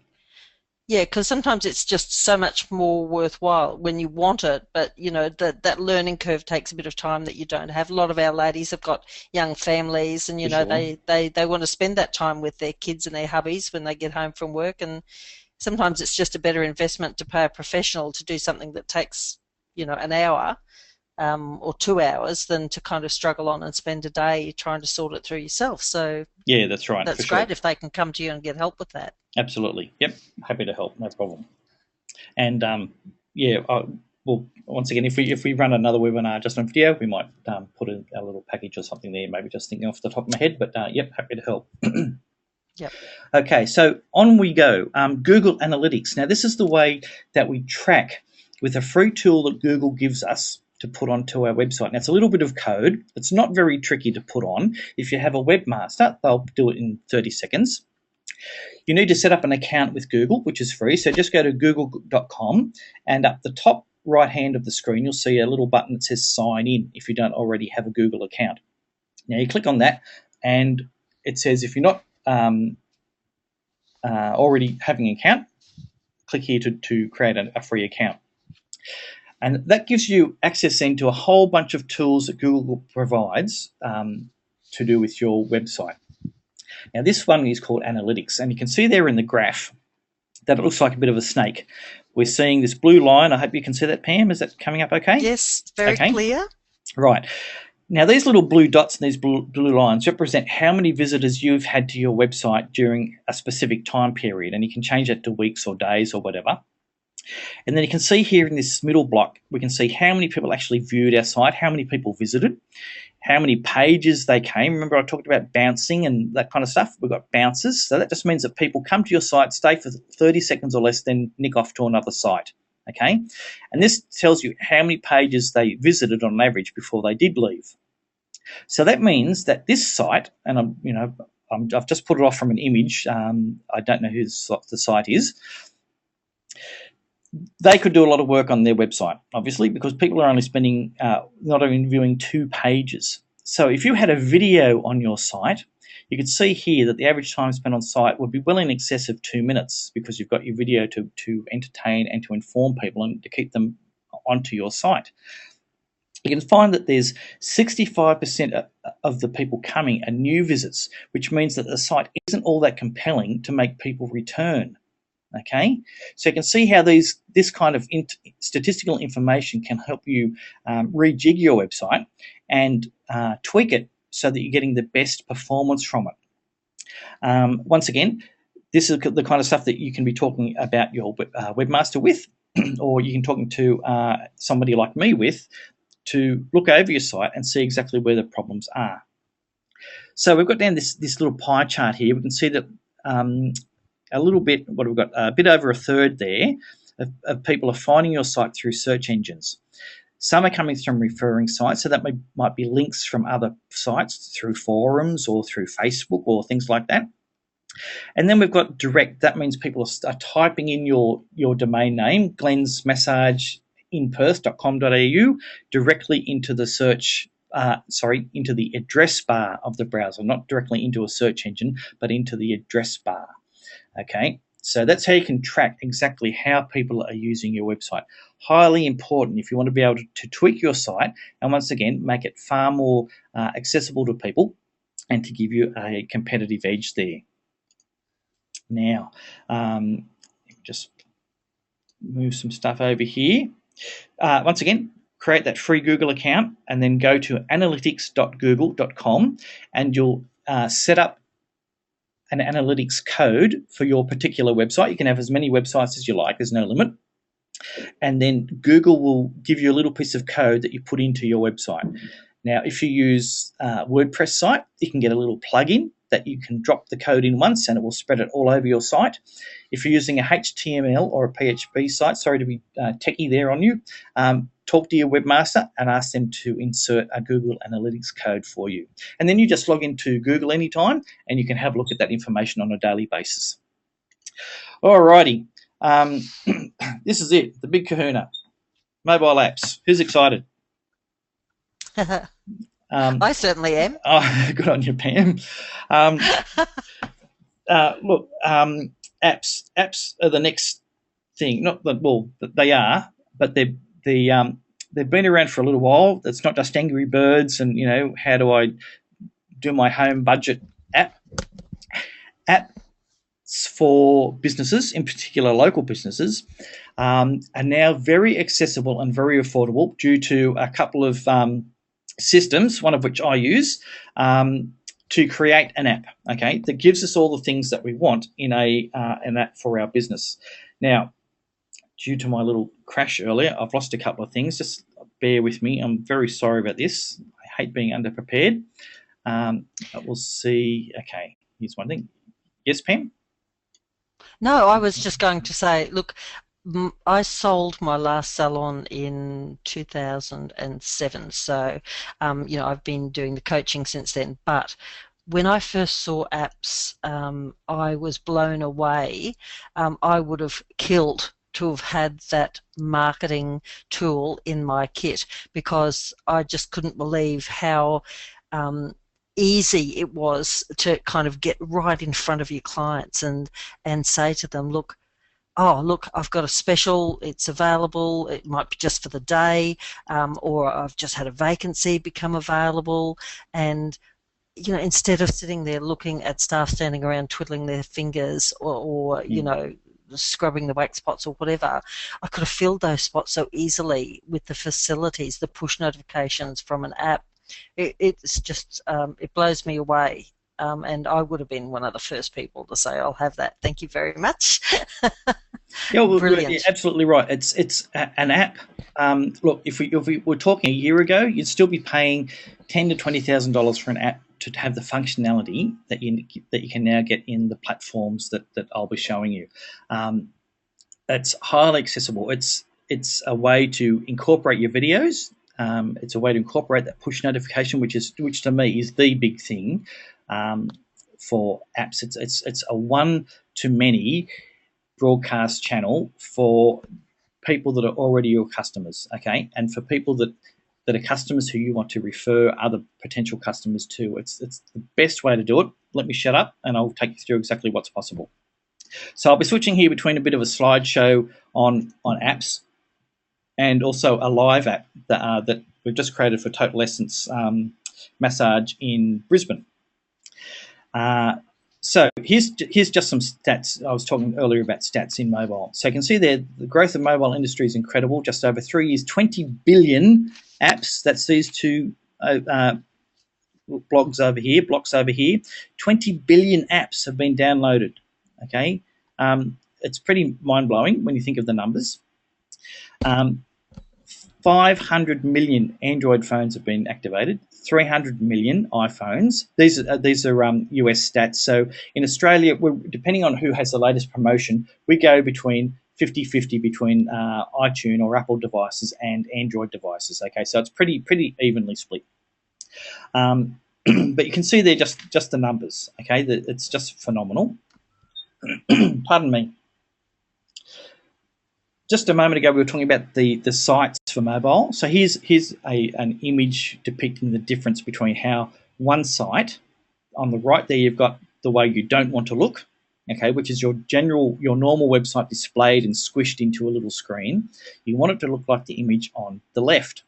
Yeah, because sometimes it's just so much more worthwhile when you want it, but that learning curve takes a bit of time that you don't have. A lot of our ladies have got young families, and they want to spend that time with their kids and their hubbies when they get home from work, and sometimes it's just a better investment to pay a professional to do something that takes an hour or 2 hours than to kind of struggle on and spend a day trying to sort it through yourself. So yeah, that's right. That's great if they can come to you and get help with that. Absolutely. Yep. Happy to help. No problem. And well, once again, if we run another webinar just on video, we might put a little package or something there. Maybe just thinking off the top of my head, but yep, happy to help. Yep. Okay, so on we go. Google Analytics. Now, this is the way that we track with a free tool that Google gives us to put onto our website. Now, it's a little bit of code. It's not very tricky to put on. If you have a webmaster, they'll do it in 30 seconds. You need to set up an account with Google, which is free. So just go to google.com, and up the top right hand of the screen, you'll see a little button that says sign in if you don't already have a Google account. Now, you click on that, and it says if you're not already having an account, click here to create a free account. And that gives you access into a whole bunch of tools that Google provides to do with your website. Now, this one is called Analytics, and you can see there in the graph that it looks like a bit of a snake. We're seeing this blue line. I hope you can see that, Pam. Is that coming up okay? Yes, very clear. Right. Now, these little blue dots and these blue lines represent how many visitors you've had to your website during a specific time period, and you can change that to weeks or days or whatever. And then you can see here in this middle block, we can see how many people actually viewed our site, how many people visited, how many pages they came. Remember, I talked about bouncing and that kind of stuff. We've got bounces. So that just means that people come to your site, stay for 30 seconds or less, then nick off to another site. Okay? And this tells you how many pages they visited on average before they did leave. So that means that this site, and I've just put it off from an image. I don't know who the site is. They could do a lot of work on their website, obviously, because people are only spending, not only viewing 2 pages. So if you had a video on your site, you could see here that the average time spent on site would be well in excess of 2 minutes, because you've got your video to entertain and to inform people and to keep them onto your site. You can find that there's 65% of the people coming are new visits, which means that the site isn't all that compelling to make people return. Okay, so you can see how this kind of statistical information can help you rejig your website and tweak it so that you're getting the best performance from it. Once again, this is the kind of stuff that you can be talking about your webmaster with, or you can talking to somebody like me with, to look over your site and see exactly where the problems are. So we've got down this little pie chart here. We can see that a little bit, what have we got? A bit over a third there of people are finding your site through search engines. Some are coming from referring sites, so that might be links from other sites through forums or through Facebook or things like that. And then we've got direct. That means people are typing in your domain name, glensmassageInperth.com.au, directly into the into the address bar of the browser, not directly into a search engine, but into the address bar. Okay, so that's how you can track exactly how people are using your website. Highly important if you want to be able to tweak your site and, once again, make it far more accessible to people and to give you a competitive edge there. Now, just move some stuff over here. Once again, create that free Google account and then go to analytics.google.com, and you'll set up an analytics code for your particular website. You can have as many websites as you like. There's no limit. And then Google will give you a little piece of code that you put into your website. Now, if you use a WordPress site, you can get a little plugin that you can drop the code in once and it will spread it all over your site. If you're using a HTML or a PHP site, sorry to be techie there on you, talk to your webmaster and ask them to insert a Google Analytics code for you. And then you just log into Google anytime and you can have a look at that information on a daily basis. Alrighty, this is it, the big kahuna, mobile apps. Who's excited? I certainly am. Oh, good on you, Pam. Look, apps are the next thing. Not that, well, they are, but they've been around for a little while. It's not just Angry Birds and, how do I do my home budget app. Apps for businesses, in particular local businesses, are now very accessible and very affordable due to a couple of systems, one of which I use, to create an app, okay, that gives us all the things that we want in an app for our business. Now, due to my little crash earlier, I've lost a couple of things. Just bear with me. I'm very sorry about this. I hate being underprepared. But we'll see. Okay, here's one thing. Yes, Pam? No, I was just going to say, look, I sold my last salon in 2007, so I've been doing the coaching since then. But when I first saw apps, I was blown away. I would have killed to have had that marketing tool in my kit because I just couldn't believe how um, easy it was to kind of get right in front of your clients and say to them, look, oh, look, I've got a special, it's available, it might be just for the day, or I've just had a vacancy become available. And, instead of sitting there looking at staff standing around twiddling their fingers or scrubbing the wax spots or whatever, I could have filled those spots so easily with the facilities, the push notifications from an app. It's just, it blows me away. And I would have been one of the first people to say, I'll have that. Thank you very much. Yeah, well, you're Brilliant. absolutely right. It's an app. Look, if we were talking a year ago, you'd still be paying $10,000 to $20,000 for an app to have the functionality that you can now get in the platforms that I'll be showing you. It's highly accessible. It's a way to incorporate your videos. It's a way to incorporate that push notification, which to me is the big thing for apps. It's a one-to-many broadcast channel for people that are already your customers, okay, and for people that are customers who you want to refer other potential customers to. It's the best way to do it. Let me shut up, and I'll take you through exactly what's possible. So I'll be switching here between a bit of a slideshow on apps and also a live app that we've just created for Total Essence Massage in Brisbane. So here's just some stats. I was talking earlier about stats in mobile. So you can see there the growth of mobile industry is incredible. Just over 3 years, 20 billion apps. That's these two blocks over here. 20 billion apps have been downloaded. Okay, it's pretty mind-blowing when you think of the numbers. 500 million Android phones have been activated, 300 million iPhones. These are US stats. So in Australia, depending on who has the latest promotion, we go between 50-50 between iTunes or Apple devices and Android devices. Okay, so it's pretty evenly split. But you can see there just the numbers. Okay, it's just phenomenal. Pardon me. Just a moment ago, we were talking about the sites for mobile. So here's an image depicting the difference between how one site, on the right there, you've got the way you don't want to look, okay, which is your normal website displayed and squished into a little screen. You want it to look like the image on the left.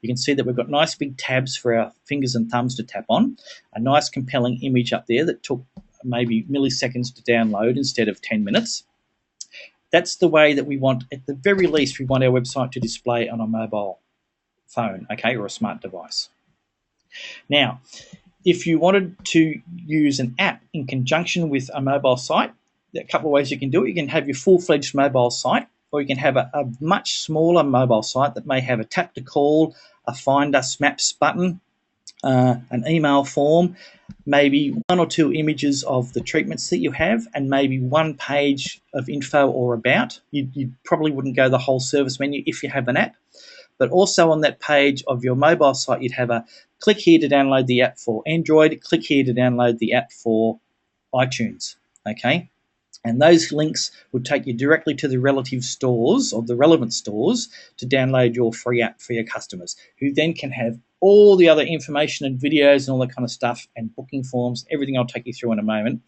You can see that we've got nice big tabs for our fingers and thumbs to tap on, a nice compelling image up there that took maybe milliseconds to download instead of 10 minutes. That's the way that we want, at the very least, we want our website to display on a mobile phone, okay, or a smart device. Now, if you wanted to use an app in conjunction with a mobile site, there are a couple of ways you can do it. You can have your full-fledged mobile site, or you can have a much smaller mobile site that may have a tap to call, a find us maps button, an email form, maybe one or two images of the treatments that you have, and maybe one page of info or about. You probably wouldn't go the whole service menu if you have an app, but also on that page of your mobile site, you'd have a click here to download the app for Android, click here to download the app for iTunes, okay? And those links would take you directly to the relative stores or the relevant stores to download your free app for your customers, who then can have all the other information and videos and all that kind of stuff and booking forms, everything I'll take you through in a moment,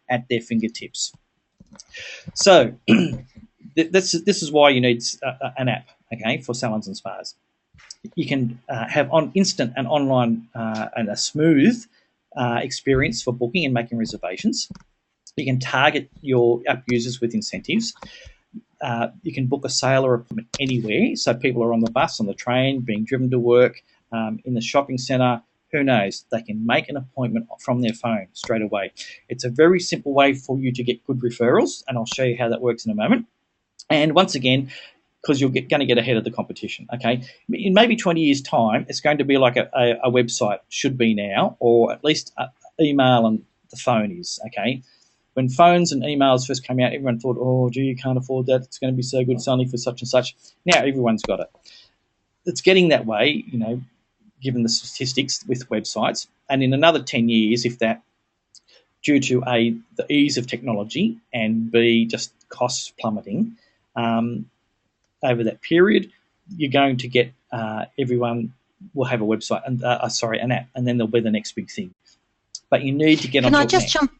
at their fingertips. So this is why you need an app, okay, for salons and spas. You can have instant and online and a smooth experience for booking and making reservations. You can target your app users with incentives. You can book a sale or appointment anywhere. So people are on the bus, on the train, being driven to work, in the shopping centre, who knows? They can make an appointment from their phone straight away. It's a very simple way for you to get good referrals, and I'll show you how that works in a moment. And once again, because you're going to get ahead of the competition, okay? In maybe 20 years' time, it's going to be like a website should be now, or at least email and the phone is, okay? When phones and emails first came out, everyone thought, oh, gee, you can't afford that. It's going to be so good. It's only for such and such. Now everyone's got it. It's getting that way, given the statistics with websites. And in another 10 years, if that, due to A, the ease of technology, and B, just costs plummeting, over that period, you're going to get everyone will have a website and an app, and then there'll be the next big thing. But you need to get onto it now. Can I just jump?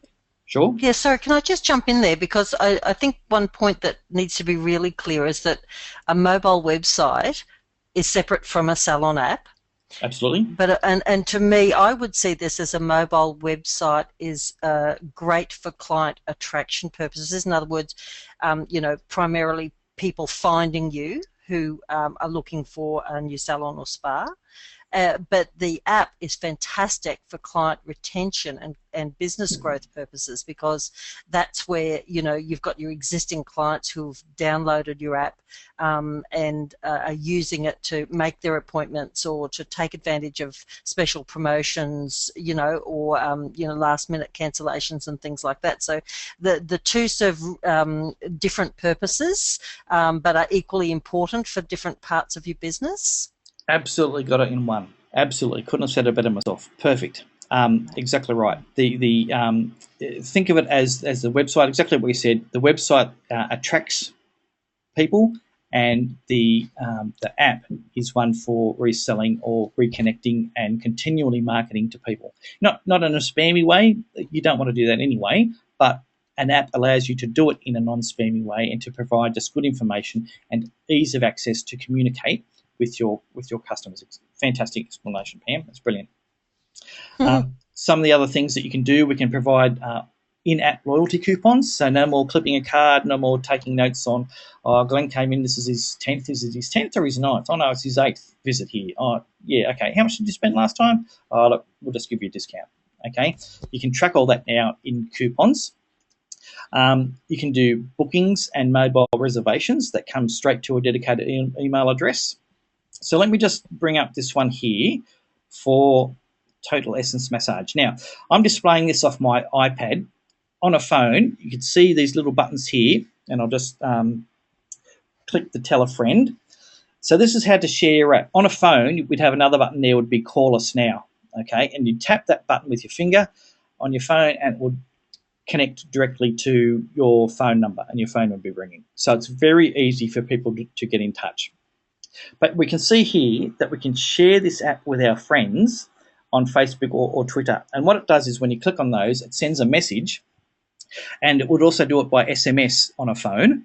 Sure. Yeah, sorry, can I just jump in there? Because I think one point that needs to be really clear is that a mobile website is separate from a Salon app. Absolutely. But and to me, I would see this as a mobile website is great for client attraction purposes. In other words, primarily people finding you who are looking for a new salon or spa. But the app is fantastic for client retention and business growth purposes, because that's where you've got your existing clients who've downloaded your app and are using it to make their appointments or to take advantage of special promotions, or last minute cancellations and things like that. So the two serve different purposes, but are equally important for different parts of your business. Absolutely got it in one. Absolutely, couldn't have said it better myself. Perfect. Exactly right. The think of it as the website. Exactly what you said. The website attracts people, and the app is one for reselling or reconnecting and continually marketing to people. Not in a spammy way. You don't want to do that anyway. But an app allows you to do it in a non-spammy way and to provide just good information and ease of access to communicate with your customers. It's a fantastic explanation, Pam. That's brilliant. Some of the other things that you can do, we can provide in-app loyalty coupons. So no more clipping a card, no more taking notes on, Glenn came in, this is his 10th. Is it his 10th or his 9th? Oh, no, it's his 8th visit here. Oh, yeah, okay. How much did you spend last time? Oh, look, we'll just give you a discount. Okay. You can track all that now in coupons. You can do bookings and mobile reservations that come straight to a dedicated email address. So let me just bring up this one here for Total Essence Massage. Now, I'm displaying this off my iPad. On a phone, you can see these little buttons here, and I'll just click the Tell a Friend. So this is how to share your app. On a phone, we'd have another button there would be Call Us Now, okay? And you tap that button with your finger on your phone, and it would connect directly to your phone number, and your phone would be ringing. So it's very easy for people to get in touch. But we can see here that we can share this app with our friends on Facebook or Twitter. And what it does is when you click on those, it sends a message, and it would also do it by SMS on a phone.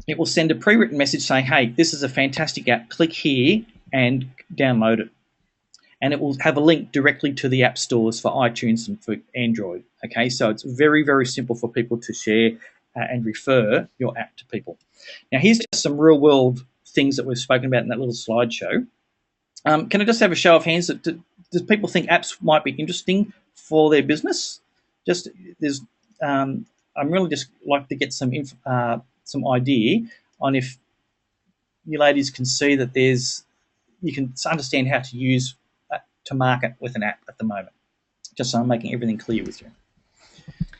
It will send a pre-written message saying, hey, this is a fantastic app. Click here and download it. And it will have a link directly to the app stores for iTunes and for Android. Okay, so it's very, very simple for people to share and refer your app to people. Now, here's just some real-world things that we've spoken about in that little slideshow. Can I just have a show of hands? Does people think apps might be interesting for their business? I'm really just like to get some idea on if you ladies can see that you can understand how to use to market with an app at the moment. Just so I'm making everything clear with you.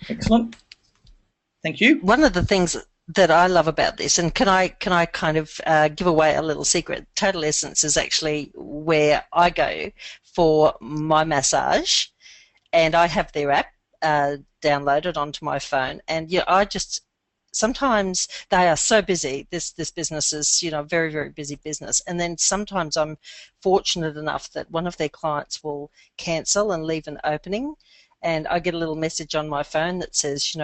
Excellent. Thank you. One of the things that I love about this, and can I kind of give away a little secret? Total Essence is actually where I go for my massage, and I have their app downloaded onto my phone, and sometimes they are so busy. This business is, very, very busy business. And then sometimes I'm fortunate enough that one of their clients will cancel and leave an opening, and I get a little message on my phone that says,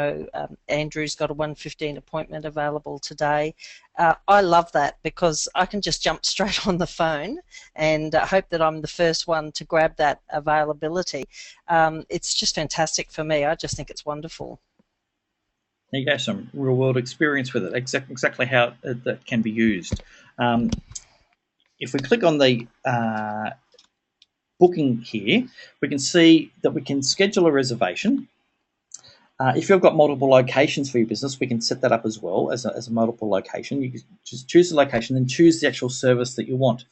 Andrew's got a 1:15 appointment available today. I love that because I can just jump straight on the phone and hope that I'm the first one to grab that availability. It's just fantastic for me. I just think it's wonderful. There you go, some real-world experience with it, exactly how that can be used. If we click on the booking here, we can see that we can schedule a reservation. If you've got multiple locations for your business, we can set that up as well as a multiple location. You can just choose the location and choose the actual service that you want.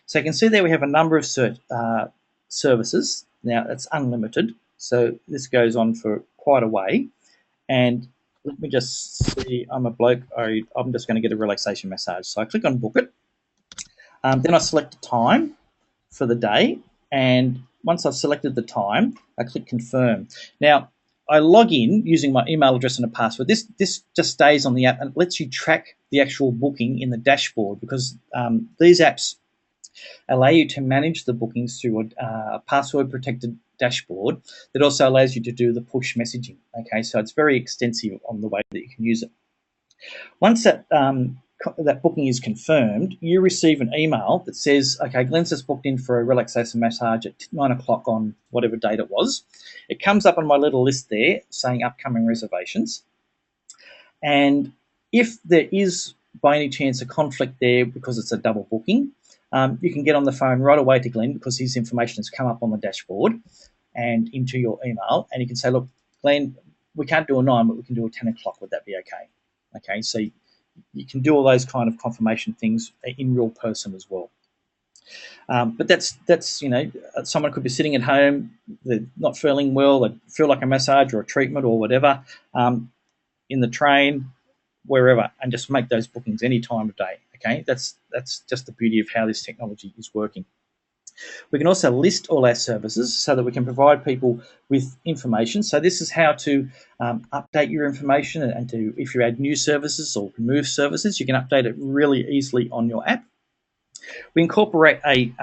So you can see there we have a number of services. Now, it's unlimited. So this goes on for quite a way. And let me just see, I'm a bloke, I'm just going to get a relaxation massage. So I click on book it. Then I select a time for the day. And once I've selected the time, I click confirm. Now, I log in using my email address and a password. This just stays on the app and lets you track the actual booking in the dashboard, because these apps allow you to manage the bookings through a password-protected dashboard that also allows you to do the push messaging. Okay, so it's very extensive on the way that you can use it. Once that booking is confirmed, you receive an email that says, okay, Glenn's just booked in for a relaxation massage at 9 o'clock on whatever date it was. It comes up on my little list there saying upcoming reservations. And if there is by any chance a conflict there because it's a double booking, you can get on the phone right away to Glenn, because his information has come up on the dashboard and into your email, and you can say, look, Glenn, we can't do a 9, but we can do a 10 o'clock. Would that be okay? Okay, so you can do all those kind of confirmation things in real person as well. But that's someone could be sitting at home, they're not feeling well, they feel like a massage or a treatment or whatever, in the train, wherever, and just make those bookings any time of day. Okay, that's just the beauty of how this technology is working. We can also list all our services so that we can provide people with information. So this is how to update your information, and to, if you add new services or remove services, you can update it really easily on your app. We incorporate a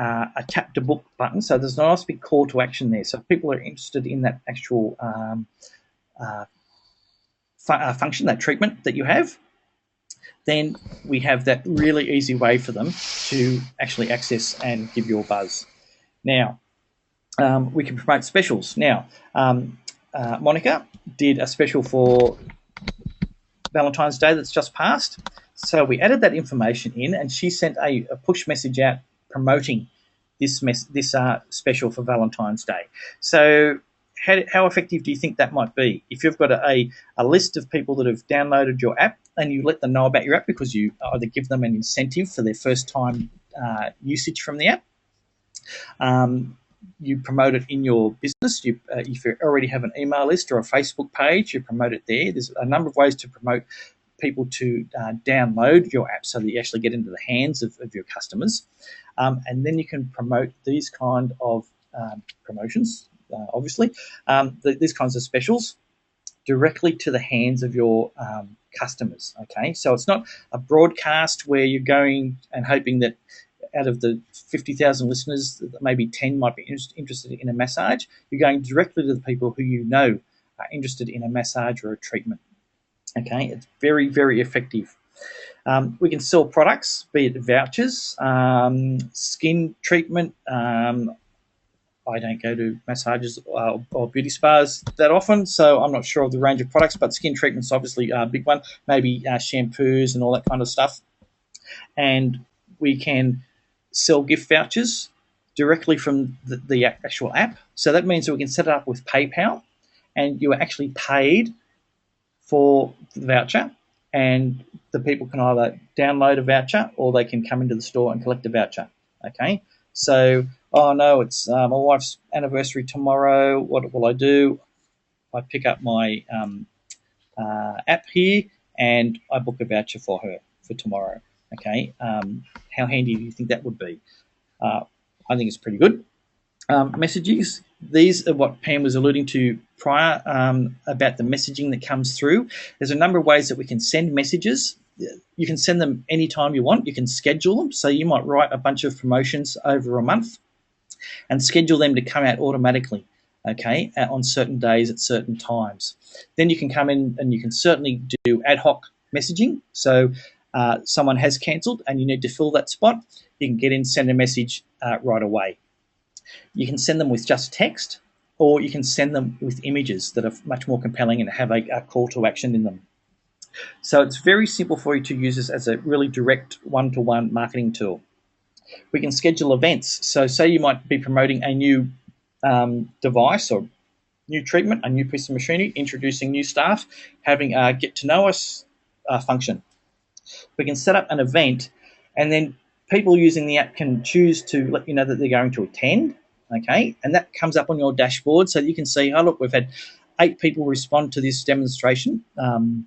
tap to book button, so there's a nice big call to action there. So if people are interested in that actual function, that treatment that you have, then we have that really easy way for them to actually access and give you a buzz. Now, we can promote specials. Now, Monica did a special for Valentine's Day that's just passed. So we added that information in, and she sent a push message out promoting this special for Valentine's Day. So how effective do you think that might be? If you've got a list of people that have downloaded your app, and you let them know about your app because you either give them an incentive for their first time usage from the app, you promote it in your business. If you already have an email list or a Facebook page, you promote it there. There's a number of ways to promote people to download your app so that you actually get into the hands of your customers. And then you can promote these kind of promotions, obviously, these kinds of specials directly to the hands of your customers. Okay, so it's not a broadcast where you're going and hoping that out of the 50,000 listeners, maybe 10 might be interested in a massage. You're going directly to the people who you know are interested in a massage or a treatment. Okay, it's very, very effective. We can sell products, be it vouchers, skin treatment. I don't go to massages or beauty spas that often, so I'm not sure of the range of products, but skin treatment's obviously a big one, maybe shampoos and all that kind of stuff. And we can sell gift vouchers directly from the actual app. So that means that we can set it up with PayPal, and you are actually paid for the voucher, and the people can either download a voucher or they can come into the store and collect a voucher. Okay, so, oh no, it's my wife's anniversary tomorrow. What will I do? I pick up my app here and I book a voucher for her for tomorrow. Okay, how handy do you think that would be? I think it's pretty good. Messages. These are what Pam was alluding to prior about the messaging that comes through. There's a number of ways that we can send messages. You can send them anytime you want. You can schedule them. So you might write a bunch of promotions over a month and schedule them to come out automatically, okay, on certain days at certain times. Then you can come in and you can certainly do ad hoc messaging. So someone has cancelled and you need to fill that spot. You can get in, send a message right away. You can send them with just text, or you can send them with images that are much more compelling and have a call to action in them. So it's very simple for you to use this as a really direct one-to-one marketing tool. We can schedule events. So say you might be promoting a new device or new treatment, a new piece of machinery, introducing new staff, having a get to know us function. We can set up an event, and then people using the app can choose to let you know that they're going to attend, okay? And that comes up on your dashboard so that you can see, oh, look, we've had 8 people respond to this demonstration. It'd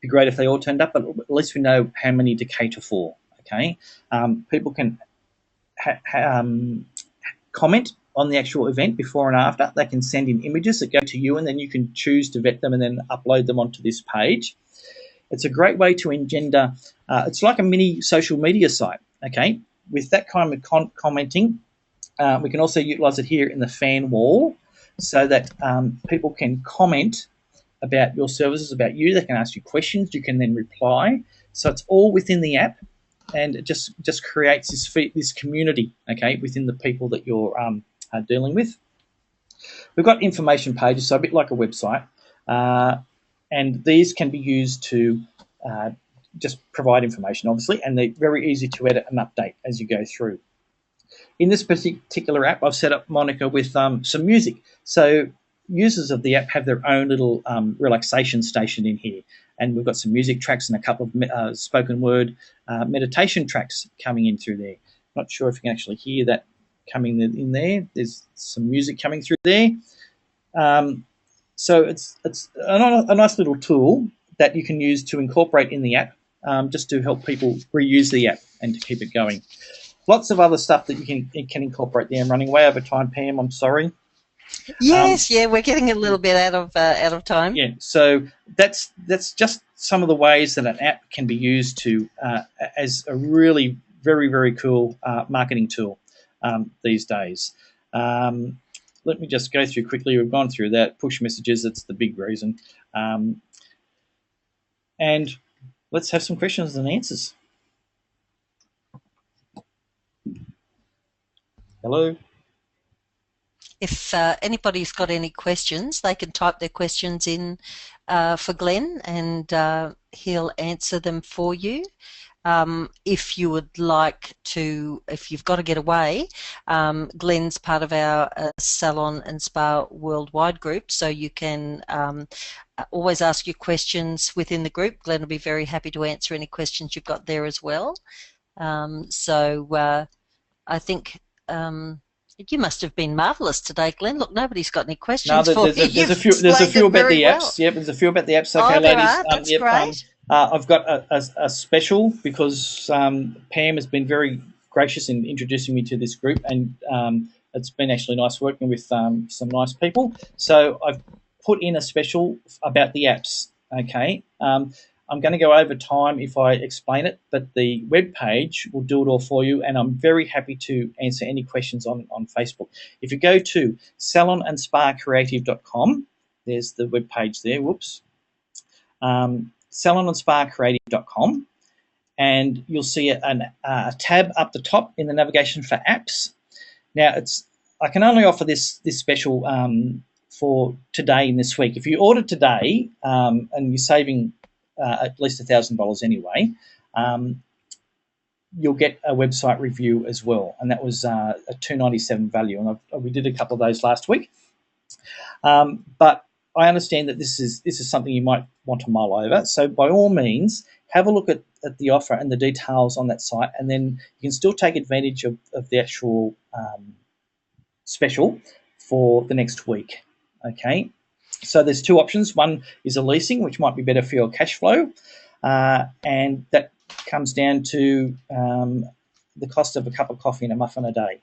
be great if they all turned up, but at least we know how many to cater for, okay? People can comment on the actual event before and after. They can send in images that go to you, and then you can choose to vet them and then upload them onto this page. It's a great way to engender, it's like a mini social media site, okay? With that kind of commenting, we can also utilize it here in the fan wall so that people can comment about your services, about you. They can ask you questions. You can then reply. So it's all within the app, and it just creates this community, okay, within the people that you're dealing with. We've got information pages, so a bit like a website, and these can be used to just provide information, obviously, and they're very easy to edit and update as you go through. In this particular app, I've set up Monica with some music. So users of the app have their own little relaxation station in here. And we've got some music tracks and a couple of spoken word meditation tracks coming in through there. Not sure if you can actually hear that coming in there. There's some music coming through there. So it's a nice little tool that you can use to incorporate in the app, just to help people reuse the app and to keep it going. Lots of other stuff that you can incorporate there. I'm running way over time, Pam. I'm sorry. Yes, we're getting a little bit out of time. Yeah, so that's just some of the ways that an app can be used to as a really very, very cool marketing tool these days. Let me just go through quickly. We've gone through that. Push messages, that's the big reason. And let's have some questions and answers. Hello? If anybody's got any questions, they can type their questions in for Glenn, and he'll answer them for you. If you would like to, if you've got to get away, Glenn's part of our Salon and Spa Worldwide group, so you can always ask your questions within the group. Glenn will be very happy to answer any questions you've got there as well. I think you must have been marvellous today, Glenn. Look, nobody's got any questions for you. There's a few about the apps. Yep, there's a few about the apps. Okay, ladies. That's great. I've got a special because Pam has been very gracious in introducing me to this group, and it's been actually nice working with some nice people. So I've put in a special about the apps. Okay. I'm going to go over time if I explain it, but the web page will do it all for you, and I'm very happy to answer any questions on Facebook. If you go to salonandsparcreative.com, there's the web page there, whoops, salonandsparcreative.com, and you'll see a tab up the top in the navigation for apps. Now, I can only offer this special for today and this week. If you order today and you're saving at least $1,000 anyway, you'll get a website review as well, and that was a $297 value, and we did a couple of those last week. But I understand that this is something you might want to mull over, so by all means, have a look at the offer and the details on that site, and then you can still take advantage of the actual special for the next week. Okay. So there's two options. One is a leasing, which might be better for your cash flow, and that comes down to the cost of a cup of coffee and a muffin a day.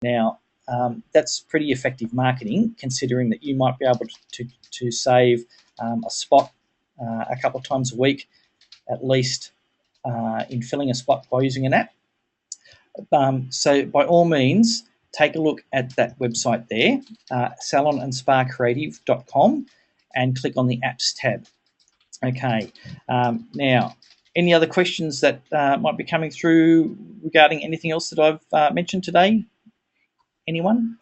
Now, that's pretty effective marketing, considering that you might be able to save a spot a couple of times a week, at least, in filling a spot by using an app. So by all means, take a look at that website there, salonandsparcreative.com, and click on the apps tab. Okay. Now, any other questions that might be coming through regarding anything else that I've mentioned today? Anyone?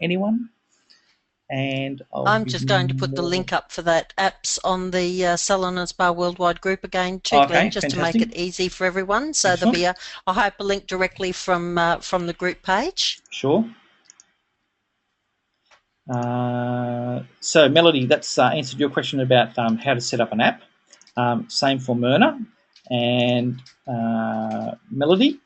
And I'm just going to put the link up for that apps on the Salon and Spa Worldwide group again too, okay, Glenn, just fantastic. to make it easy for everyone. So Excellent. There'll be a hyperlink directly from the group page. Sure. So Melody, that's answered your question about how to set up an app. Same for Myrna and Melody.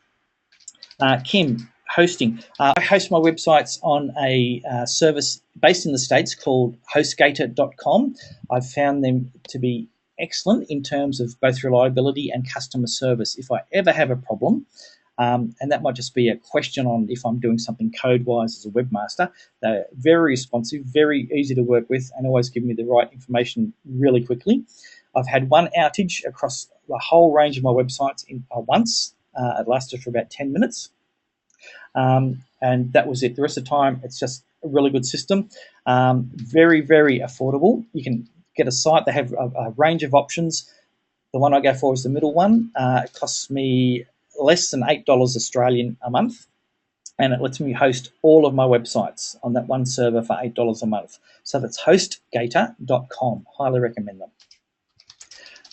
Kim, hosting. I host my websites on a service based in the States called HostGator.com. I've found them to be excellent in terms of both reliability and customer service. If I ever have a problem, and that might just be a question on if I'm doing something code-wise as a webmaster, they're very responsive, very easy to work with, and always give me the right information really quickly. I've had one outage across the whole range of my websites once. It lasted for about 10 minutes. And that was it. The rest of the time, it's just a really good system. Very, very affordable. You can get a site. They have a range of options. The one I go for is the middle one. It costs me less than $8 Australian a month, and it lets me host all of my websites on that one server for $8 a month. So that's HostGator.com. Highly recommend them.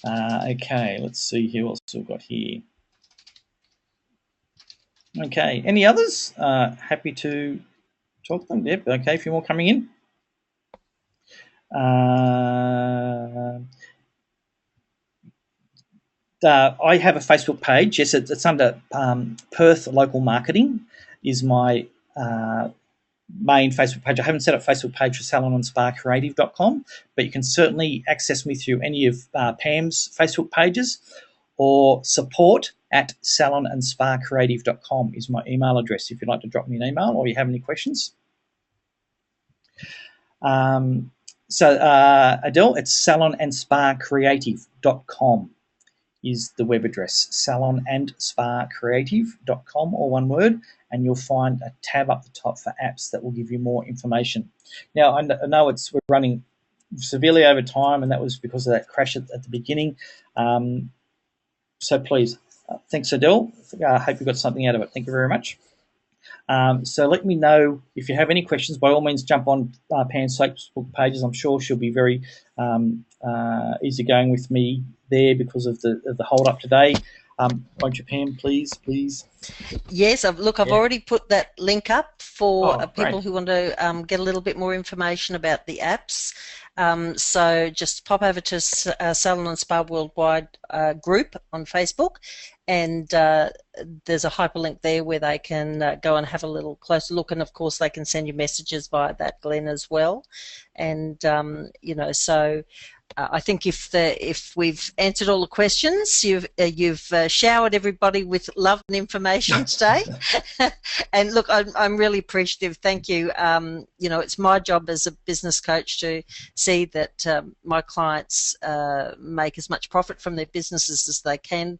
Okay, let's see who else we've got here. Okay, any others? Happy to talk to them. Yep, okay, a few more coming in. I have a Facebook page. Yes, it's under Perth Local Marketing is my main Facebook page. I haven't set up a Facebook page for SalonandSpaCreative.com, but you can certainly access me through any of Pam's Facebook pages, or support@SalonandSpaCreative.com is my email address if you'd like to drop me an email or you have any questions. Adele, it's SalonandSpaCreative.com is the web address, SalonandSpaCreative.com, all one word, and you'll find a tab up the top for apps that will give you more information. Now, I know we're running severely over time, and that was because of that crash at the beginning. So please, thanks, Adele. I hope you got something out of it. Thank you very much. So let me know if you have any questions. By all means, jump on Pam's Facebook pages. I'm sure she'll be very easygoing with me there because of the hold up today. Won't you, Pam, please? Yes, I've already put that link up for people great. who want to get a little bit more information about the apps. So just pop over to Salon and Spa Worldwide group on Facebook, and there's a hyperlink there where they can go and have a little closer look, and of course they can send you messages via that, Glenn, as well. And so I think if we've answered all the questions, you've showered everybody with love and information today. And look, I'm really appreciative. Thank you. It's my job as a business coach to see that my clients make as much profit from their businesses as they can.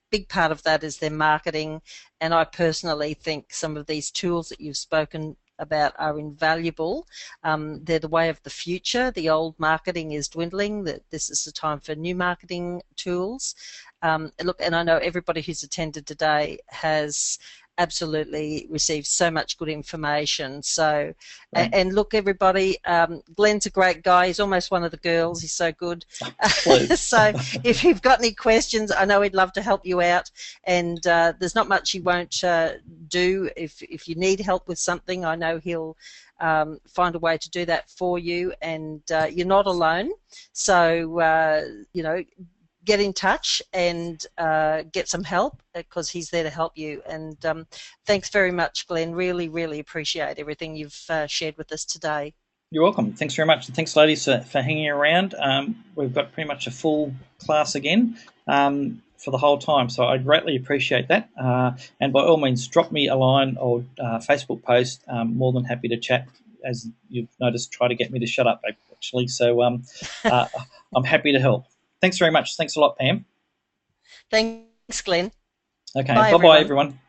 Big part of that is their marketing, and I personally think some of these tools that you've spoken about are invaluable. They're the way of the future. The old marketing is dwindling. That this is the time for new marketing tools. Look, and I know everybody who's attended today has absolutely received so much good information. So, and look, everybody, Glenn's a great guy. He's almost one of the girls. He's so good. So if you've got any questions, I know he'd love to help you out. And there's not much he won't do. If you need help with something, I know he'll find a way to do that for you. And you're not alone. So, get in touch and get some help, because he's there to help you. And thanks very much, Glenn. Really, really appreciate everything you've shared with us today. You're welcome. Thanks very much. And thanks, ladies, for hanging around. We've got pretty much a full class again for the whole time, so I greatly appreciate that. And by all means, drop me a line or Facebook post. More than happy to chat. As you've noticed, try to get me to shut up, actually. So I'm happy to help. Thanks very much. Thanks a lot, Pam. Thanks, Glenn. Okay. Bye-bye, everyone.